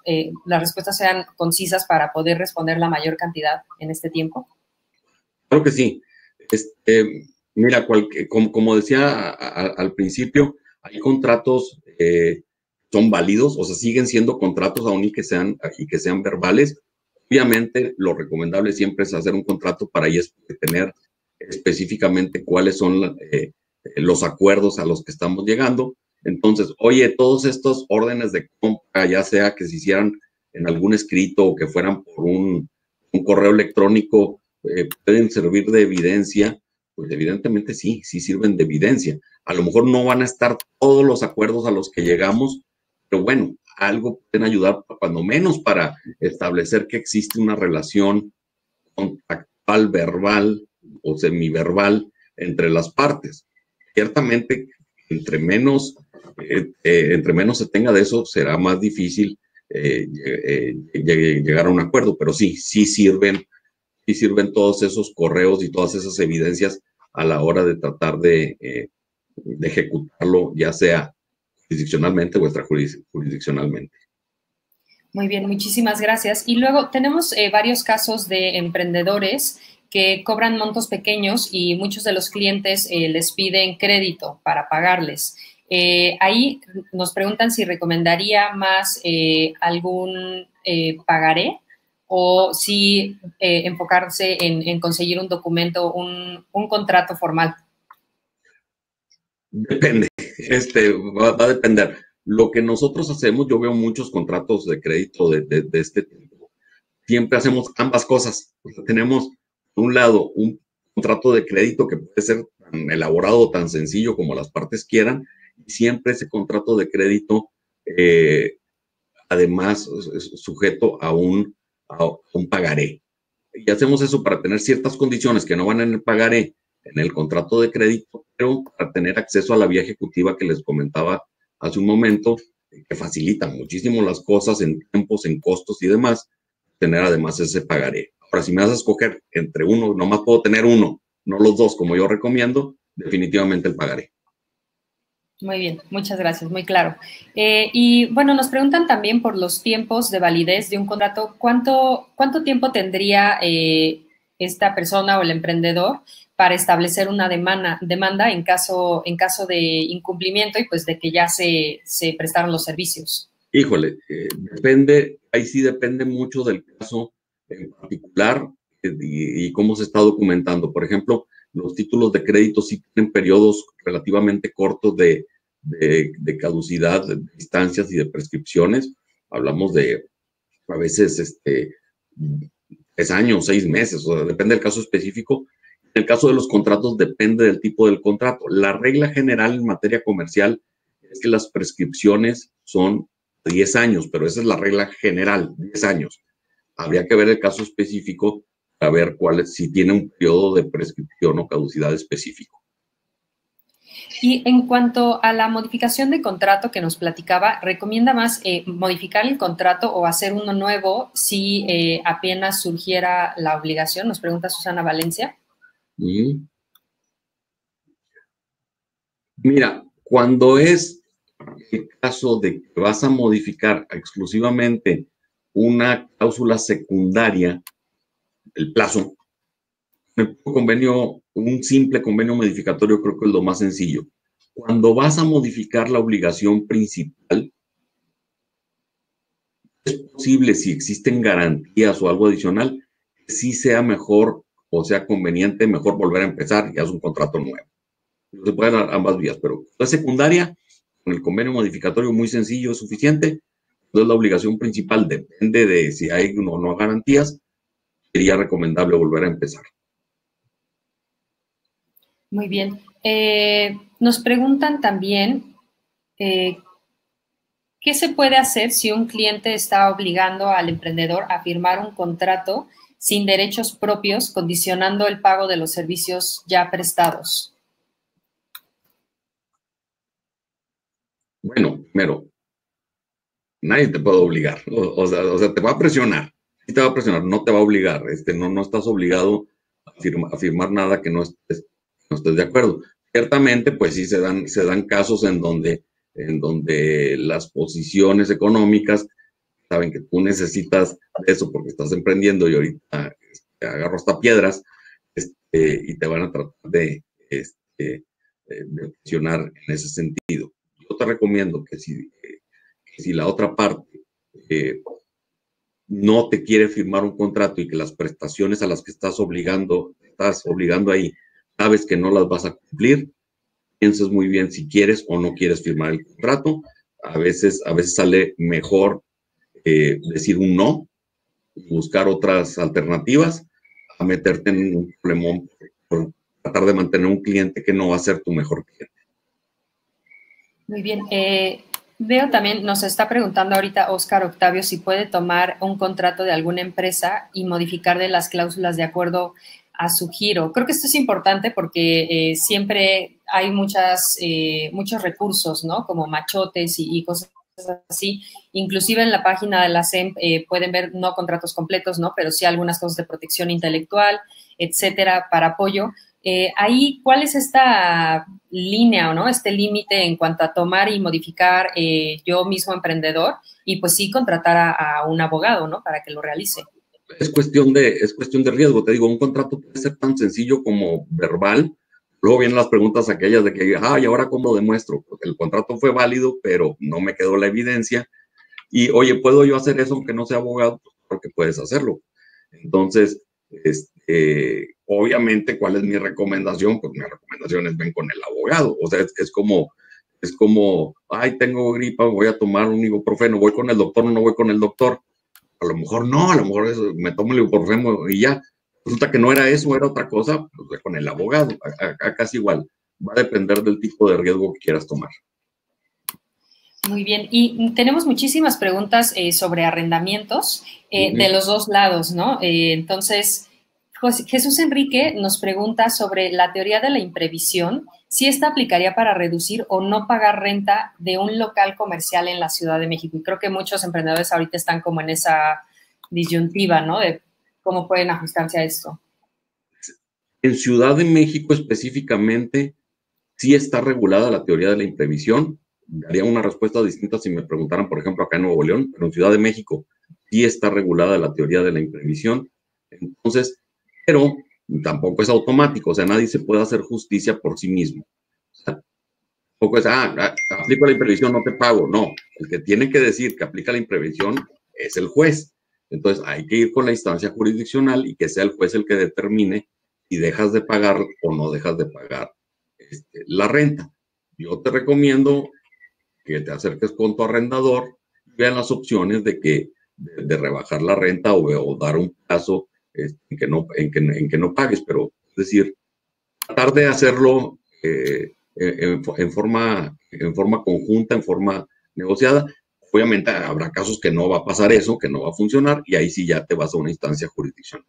respuestas sean concisas para poder responder la mayor cantidad en este tiempo. Claro que sí. Mira, como decía al principio, hay contratos son válidos, o sea, siguen siendo contratos aún y que sean verbales. Obviamente, lo recomendable siempre es hacer un contrato para ahí tener específicamente cuáles son los acuerdos a los que estamos llegando. Entonces, oye, todos estos órdenes de compra, ya sea que se hicieran en algún escrito o que fueran por un correo electrónico, pueden servir de evidencia. Pues evidentemente sí sirven de evidencia. A lo mejor no van a estar todos los acuerdos a los que llegamos, pero bueno, algo pueden ayudar, cuando menos, para establecer que existe una relación contractual, verbal o semiverbal entre las partes. Ciertamente, entre menos se tenga de eso, será más difícil llegar a un acuerdo, pero sí sirven todos esos correos y todas esas evidencias a la hora de tratar de ejecutarlo, ya sea jurisdiccionalmente o extrajurisdiccionalmente. Muy bien, muchísimas gracias. Y luego tenemos varios casos de emprendedores que cobran montos pequeños y muchos de los clientes les piden crédito para pagarles. Ahí nos preguntan si recomendaría más algún pagaré o si enfocarse en conseguir un documento, un contrato formal. Depende, va a depender. Lo que nosotros hacemos, yo veo muchos contratos de crédito de este tipo. Siempre hacemos ambas cosas. Tenemos, por un lado, un contrato de crédito que puede ser tan elaborado, tan sencillo como las partes quieran, y siempre ese contrato de crédito, además, es sujeto a un pagaré. Y hacemos eso para tener ciertas condiciones que no van en el pagaré, en el contrato de crédito, pero para tener acceso a la vía ejecutiva que les comentaba hace un momento, que facilita muchísimo las cosas en tiempos, en costos y demás, tener además ese pagaré. Ahora, si me vas a escoger entre uno, nomás puedo tener uno, no los dos, como yo recomiendo, definitivamente el pagaré. Muy bien, muchas gracias, muy claro. Y bueno, nos preguntan también por los tiempos de validez de un contrato. ¿Cuánto tiempo tendría esta persona o el emprendedor para establecer una demanda en caso de incumplimiento y pues de que ya se prestaron los servicios? Híjole, depende, ahí sí depende mucho del caso en particular y cómo se está documentando. Por ejemplo, los títulos de crédito sí tienen periodos relativamente cortos de caducidad, de distancias y de prescripciones. Hablamos de a veces 3 años, 6 meses, o sea, depende del caso específico. En el caso de los contratos depende del tipo del contrato. La regla general en materia comercial es que las prescripciones son 10 años, pero esa es la regla general, 10 años. Habría que ver el caso específico para ver si tiene un periodo de prescripción o caducidad específico. Y en cuanto a la modificación de contrato que nos platicaba, ¿recomienda más modificar el contrato o hacer uno nuevo si apenas surgiera la obligación? Nos pregunta Susana Valencia. Mira, cuando es el caso de que vas a modificar exclusivamente una cláusula secundaria, el plazo, un simple convenio modificatorio creo que es lo más sencillo. Cuando vas a modificar la obligación principal, es posible, si existen garantías o algo adicional, que sí sea mejor o sea conveniente, mejor volver a empezar y hacer un contrato nuevo. Se pueden dar ambas vías, pero la secundaria, con el convenio modificatorio muy sencillo, es suficiente. Entonces la obligación principal depende de si hay o no garantías, sería recomendable volver a empezar. Muy bien. Nos preguntan también, ¿qué se puede hacer si un cliente está obligando al emprendedor a firmar un contrato sin derechos propios, condicionando el pago de los servicios ya prestados? Bueno, primero, nadie te puede obligar, o sea, te va a presionar, sí te va a presionar, no te va a obligar, no estás obligado a firmar nada que no estés de acuerdo. Ciertamente, pues sí se dan casos en donde las posiciones económicas saben que tú necesitas eso porque estás emprendiendo y ahorita agarro hasta piedras y te van a tratar de presionar en ese sentido. Yo te recomiendo que si la otra parte no te quiere firmar un contrato y que las prestaciones a las que estás obligando ahí, sabes que no las vas a cumplir, pienses muy bien si quieres o no quieres firmar el contrato. A veces sale mejor decir un no, buscar otras alternativas, a meterte en un problemón por tratar de mantener un cliente que no va a ser tu mejor cliente. Muy bien. Veo también, nos está preguntando ahorita Óscar Octavio si puede tomar un contrato de alguna empresa y modificar de las cláusulas de acuerdo a su giro. Creo que esto es importante porque siempre hay muchos recursos, ¿no? Como machotes y cosas así. Inclusive en la página de la SEM pueden ver no contratos completos, ¿no? Pero sí algunas cosas de protección intelectual, etcétera, para apoyo. Ahí, ¿cuál es esta línea o no? Este límite en cuanto a tomar y modificar yo mismo emprendedor y pues sí contratar a un abogado, ¿no? Para que lo realice. Es cuestión de riesgo. Te digo, un contrato puede ser tan sencillo como verbal. Luego vienen las preguntas aquellas de que, ¿y ahora cómo lo demuestro? Porque el contrato fue válido, pero no me quedó la evidencia. Y, oye, ¿puedo yo hacer eso aunque no sea abogado? Pues creo que puedes hacerlo. Entonces, obviamente, ¿cuál es mi recomendación? Pues mi recomendación es ven con el abogado. O sea, es como, ay, tengo gripa, voy a tomar un ibuprofeno, voy con el doctor o no voy con el doctor. A lo mejor no, a lo mejor me tomo el ibuprofeno y ya. Resulta que no era eso, era otra cosa, pues ve con el abogado. Acá es igual. Va a depender del tipo de riesgo que quieras tomar. Muy bien, y tenemos muchísimas preguntas sobre arrendamientos de los dos lados, ¿no? Entonces, Jesús Enrique nos pregunta sobre la teoría de la imprevisión, si esta aplicaría para reducir o no pagar renta de un local comercial en la Ciudad de México. Y creo que muchos emprendedores ahorita están como en esa disyuntiva, ¿no? De cómo pueden ajustarse a esto. En Ciudad de México específicamente, sí está regulada la teoría de la imprevisión. Daría una respuesta distinta si me preguntaran, por ejemplo, acá en Nuevo León, pero en Ciudad de México sí está regulada la teoría de la imprevisión. Entonces, pero tampoco es automático, o sea, nadie se puede hacer justicia por sí mismo. O sea, tampoco es, aplico la imprevisión, no te pago. No, el que tiene que decir que aplica la imprevisión es el juez. Entonces, hay que ir con la instancia jurisdiccional y que sea el juez el que determine si dejas de pagar o no dejas de pagar la renta. Yo te recomiendo que te acerques con tu arrendador y vean las opciones de rebajar la renta o dar un plazo en que no pagues, pero es decir, tratar de hacerlo en forma conjunta, en forma negociada. Obviamente habrá casos que no va a pasar eso, que no va a funcionar, y ahí sí ya te vas a una instancia jurisdiccional.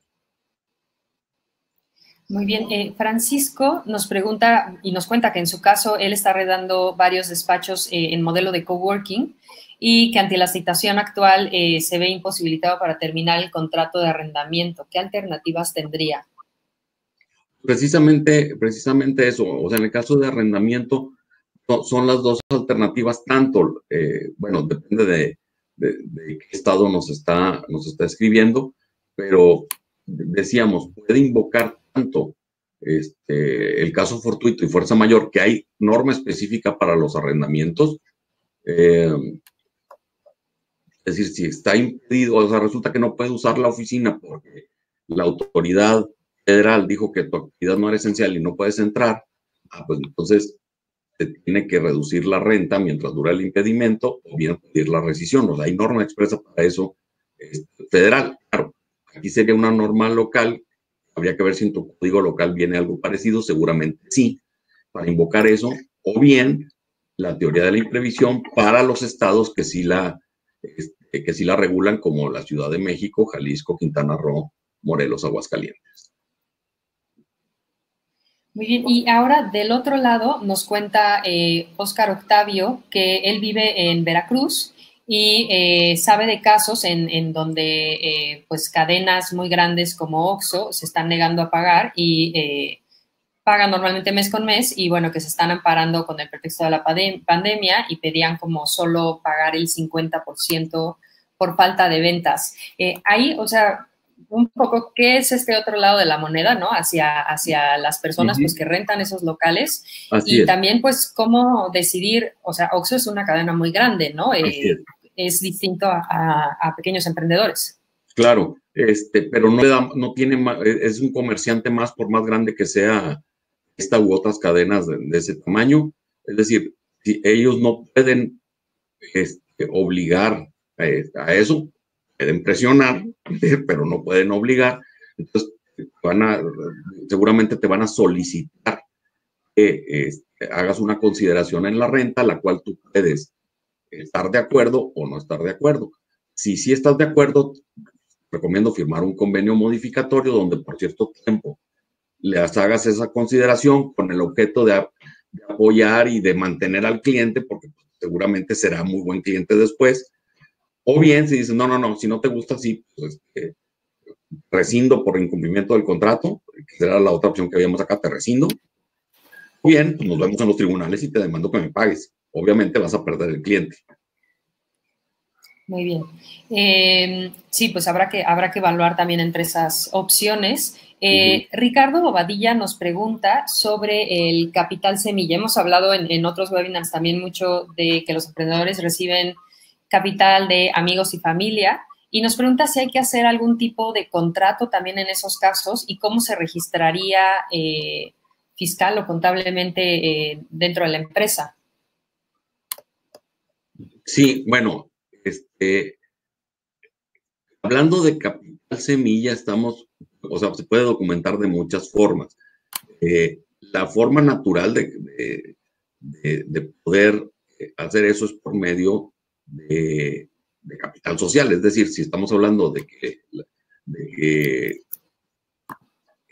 Muy bien. Francisco nos pregunta y nos cuenta que en su caso él está arrendando varios despachos en modelo de coworking y que ante la situación actual se ve imposibilitado para terminar el contrato de arrendamiento. ¿Qué alternativas tendría? Precisamente eso. O sea, en el caso de arrendamiento son las dos alternativas, tanto, bueno, depende de qué estado nos está escribiendo, pero decíamos, puede invocar tanto el caso fortuito y fuerza mayor, que hay norma específica para los arrendamientos. Es decir, si está impedido, o sea, resulta que no puede usar la oficina porque la autoridad federal dijo que tu actividad no era esencial y no puedes entrar, pues entonces se tiene que reducir la renta mientras dura el impedimento o bien pedir la rescisión. O sea, hay norma expresa para eso federal. Claro, aquí sería una norma local. Habría que ver si en tu código local viene algo parecido, seguramente sí, para invocar eso, o bien la teoría de la imprevisión para los estados que sí la regulan, como la Ciudad de México, Jalisco, Quintana Roo, Morelos, Aguascalientes. Muy bien, y ahora del otro lado nos cuenta Óscar Octavio que él vive en Veracruz y sabe de casos en donde pues cadenas muy grandes como Oxxo se están negando a pagar y pagan normalmente mes con mes y bueno, que se están amparando con el pretexto de la pandemia y pedían como solo pagar el 50% por falta de ventas. Ahí, o sea, un poco qué es este otro lado de la moneda, ¿no? Hacia las personas pues que rentan esos locales. Así y también pues cómo decidir, o sea, Oxxo es una cadena muy grande, ¿no? Es distinto a pequeños emprendedores. Claro, pero no tiene, es un comerciante más por más grande que sea esta u otras cadenas de ese tamaño. Es decir, si ellos no pueden obligar a eso, pueden presionar, pero no pueden obligar. Entonces, seguramente te van a solicitar que hagas una consideración en la renta, la cual tú puedes estar de acuerdo o no estar de acuerdo. Si sí estás de acuerdo, recomiendo firmar un convenio modificatorio donde por cierto tiempo les hagas esa consideración con el objeto de apoyar y de mantener al cliente, porque seguramente será muy buen cliente después. O bien, si dices, no, si no te gusta así, pues rescindo por incumplimiento del contrato, que será la otra opción que habíamos acá, te rescindo. O bien, pues nos vemos en los tribunales y te demando que me pagues. Obviamente vas a perder el cliente. Muy bien. Sí, pues habrá que evaluar también entre esas opciones. Ricardo Bobadilla nos pregunta sobre el capital semilla. Hemos hablado en otros webinars también mucho de que los emprendedores reciben capital de amigos y familia y nos pregunta si hay que hacer algún tipo de contrato también en esos casos y cómo se registraría fiscal o contablemente dentro de la empresa. Sí, bueno, hablando de capital semilla, o sea, se puede documentar de muchas formas. La forma natural de poder hacer eso es por medio de capital social. Es decir, si estamos hablando de que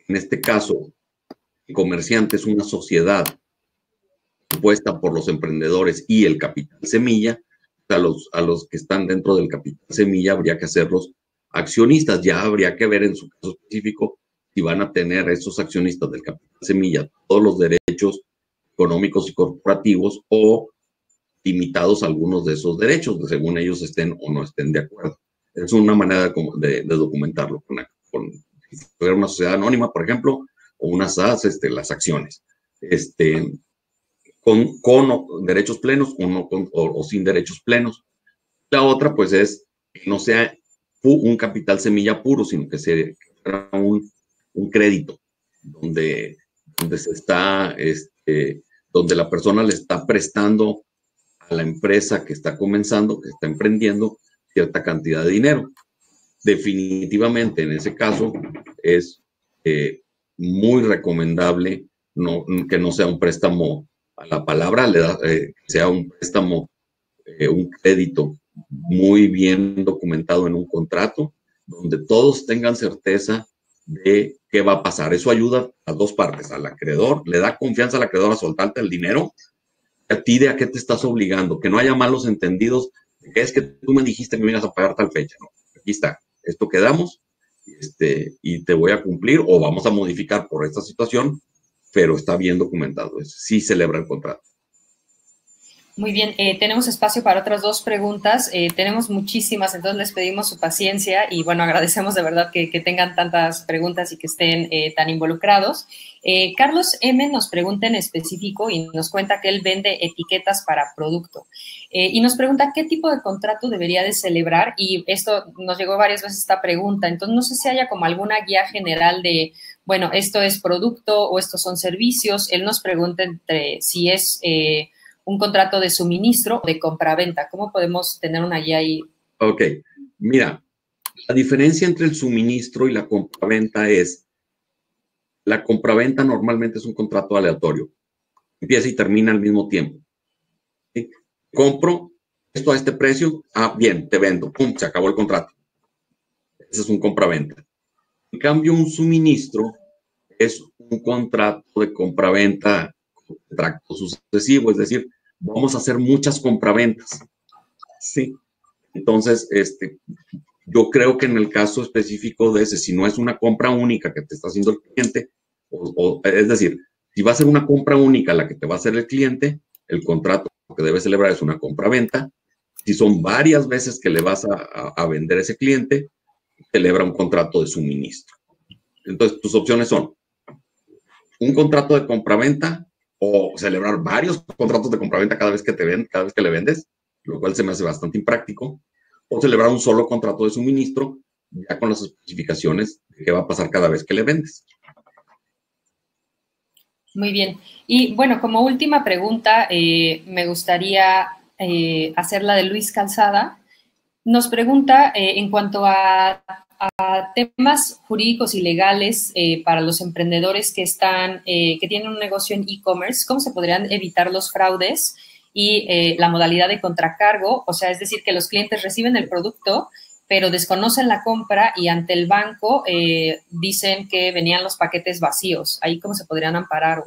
En este caso, el comerciante es una sociedad compuesta por los emprendedores y el capital semilla. A los que están dentro del capital semilla habría que hacerlos accionistas. Ya habría que ver en su caso específico si van a tener esos accionistas del capital semilla todos los derechos económicos y corporativos o limitados a algunos de esos derechos, según ellos estén o no estén de acuerdo. Es una manera de documentarlo con una sociedad anónima, por ejemplo, o unas SAS, las acciones, con derechos plenos o sin derechos plenos. La otra, pues, es que no sea un capital semilla puro, sino que sea un crédito donde se está, donde la persona le está prestando a la empresa que está comenzando, que está emprendiendo, cierta cantidad de dinero. Definitivamente, en ese caso, es muy recomendable que no sea un préstamo a la palabra, sea un préstamo, un crédito muy bien documentado en un contrato, donde todos tengan certeza de qué va a pasar. Eso ayuda a dos partes, al acreedor, le da confianza al acreedor a soltarte el dinero, a ti de a qué te estás obligando, que no haya malos entendidos, de que es que tú me dijiste que me ibas a pagar tal fecha. No, aquí está, esto quedamos, y te voy a cumplir o vamos a modificar por esta situación, pero está bien documentado, sí celebra el contrato. Muy bien, tenemos espacio para otras dos preguntas. Tenemos muchísimas, entonces les pedimos su paciencia y bueno, agradecemos de verdad que tengan tantas preguntas y que estén tan involucrados. Carlos M. nos pregunta en específico y nos cuenta que él vende etiquetas para producto y nos pregunta qué tipo de contrato debería de celebrar, y esto nos llegó varias veces esta pregunta, entonces no sé si haya como alguna guía general de, bueno, esto es producto o estos son servicios. Él nos pregunta entre si es un contrato de suministro o de compraventa. ¿Cómo podemos tener una guía ahí? Ok, mira, la diferencia entre el suministro y la compraventa es, la compraventa normalmente es un contrato aleatorio, empieza y termina al mismo tiempo. ¿Sí? Compro esto a este precio, bien, te vendo, pum, se acabó el contrato. Ese es un compraventa. En cambio, un suministro es un contrato de compraventa con tracto sucesivo, es decir, vamos a hacer muchas compraventas. Sí. Entonces, yo creo que en el caso específico de ese, si no es una compra única que te está haciendo el cliente, es decir, si va a ser una compra única la que te va a hacer el cliente, el contrato que debe celebrar es una compra-venta. Si son varias veces que le vas a vender a ese cliente, celebra un contrato de suministro. Entonces, tus opciones son un contrato de compra-venta o celebrar varios contratos de compraventa cada vez que cada vez que le vendes, lo cual se me hace bastante impráctico, o celebrar un solo contrato de suministro, ya con las especificaciones de qué va a pasar cada vez que le vendes. Muy bien. Y bueno, como última pregunta, me gustaría hacerla de Luis Calzada. Nos pregunta en cuanto a temas jurídicos y legales para los emprendedores que tienen un negocio en e-commerce, ¿cómo se podrían evitar los fraudes y la modalidad de contracargo? O sea, es decir, que los clientes reciben el producto, pero desconocen la compra y ante el banco dicen que venían los paquetes vacíos. ¿Ahí cómo se podrían amparar?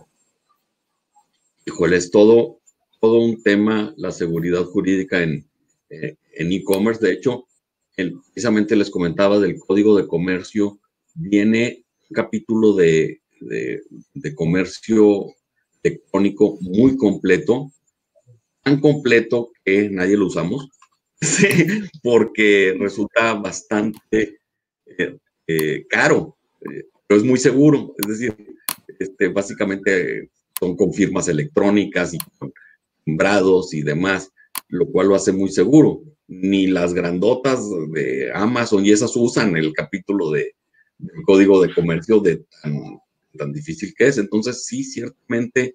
Híjole, es todo un tema la seguridad jurídica en e-commerce. De hecho, precisamente les comentaba del Código de Comercio, viene un capítulo de comercio electrónico muy completo, tan completo que nadie lo usamos, sí, porque resulta bastante caro, pero es muy seguro. Es decir, básicamente son con firmas electrónicas y con timbrados y demás, lo cual lo hace muy seguro. Ni las grandotas de Amazon y esas usan el capítulo del Código de Comercio de tan difícil que es. Entonces, sí, ciertamente,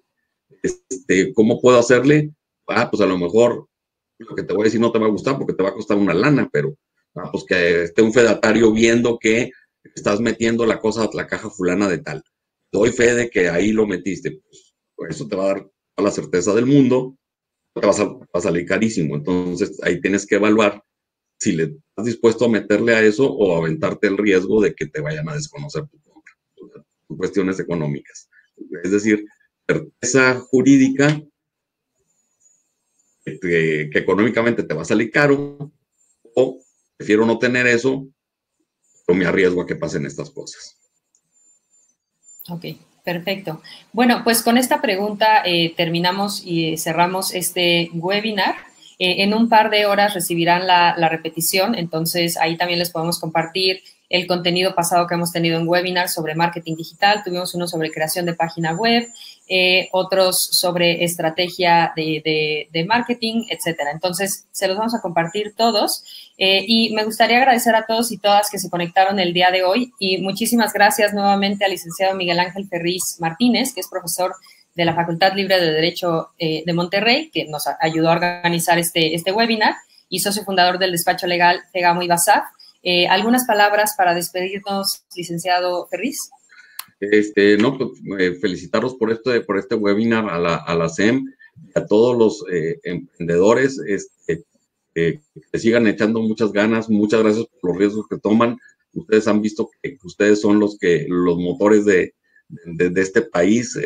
¿cómo puedo hacerle? Pues a lo mejor lo que te voy a decir no te va a gustar porque te va a costar una lana, pero pues que esté un fedatario viendo que estás metiendo la caja fulana de tal. Doy fe de que ahí lo metiste. Pues eso te va a dar toda la certeza del mundo, te va a salir carísimo. Entonces, ahí tienes que evaluar si le estás dispuesto a meterle a eso o aventarte el riesgo de que te vayan a desconocer tu compra, cuestiones económicas. Es decir, certeza jurídica que económicamente te va a salir caro, o prefiero no tener eso, pero me arriesgo a que pasen estas cosas. Ok, perfecto. Bueno, pues con esta pregunta terminamos y cerramos este webinar. En un par de horas recibirán la repetición, entonces ahí también les podemos compartir el contenido pasado que hemos tenido en webinar sobre marketing digital. Tuvimos uno sobre creación de página web, otros sobre estrategia de marketing, etcétera. Entonces, se los vamos a compartir todos. Y me gustaría agradecer a todos y todas que se conectaron el día de hoy. Y muchísimas gracias nuevamente al licenciado Miguel Ángel Ferriz Martínez, que es profesor de la Facultad Libre de Derecho de Monterrey, que nos ayudó a organizar este webinar, y socio fundador del despacho legal Tegamo y Basaf. ¿Algunas palabras para despedirnos, licenciado Ferriz? No, pues, felicitarlos por este webinar a la SEM, a todos los emprendedores, que sigan echando muchas ganas. Muchas gracias por los riesgos que toman. Ustedes han visto que ustedes son los motores de este país.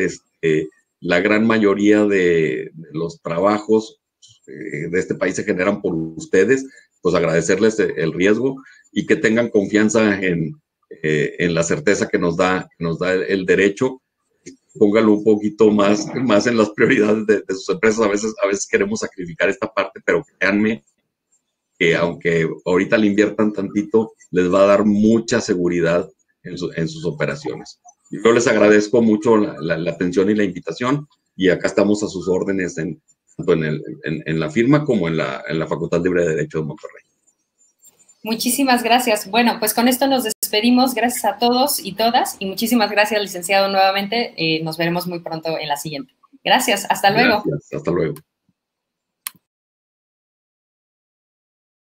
La gran mayoría de los trabajos de este país se generan por ustedes. Pues agradecerles el riesgo y que tengan confianza en la certeza que nos da el derecho. Póngalo un poquito más en las prioridades de sus empresas. A veces queremos sacrificar esta parte, pero créanme que aunque ahorita le inviertan tantito, les va a dar mucha seguridad en sus operaciones. Yo les agradezco mucho la atención y la invitación, y acá estamos a sus órdenes tanto en la firma como en la Facultad Libre de Derecho de Monterrey. Muchísimas gracias. Bueno, pues con esto nos despedimos. Gracias a todos y todas, y muchísimas gracias, licenciado, nuevamente. Nos veremos muy pronto en la siguiente. Gracias. Hasta luego. Gracias. Hasta luego.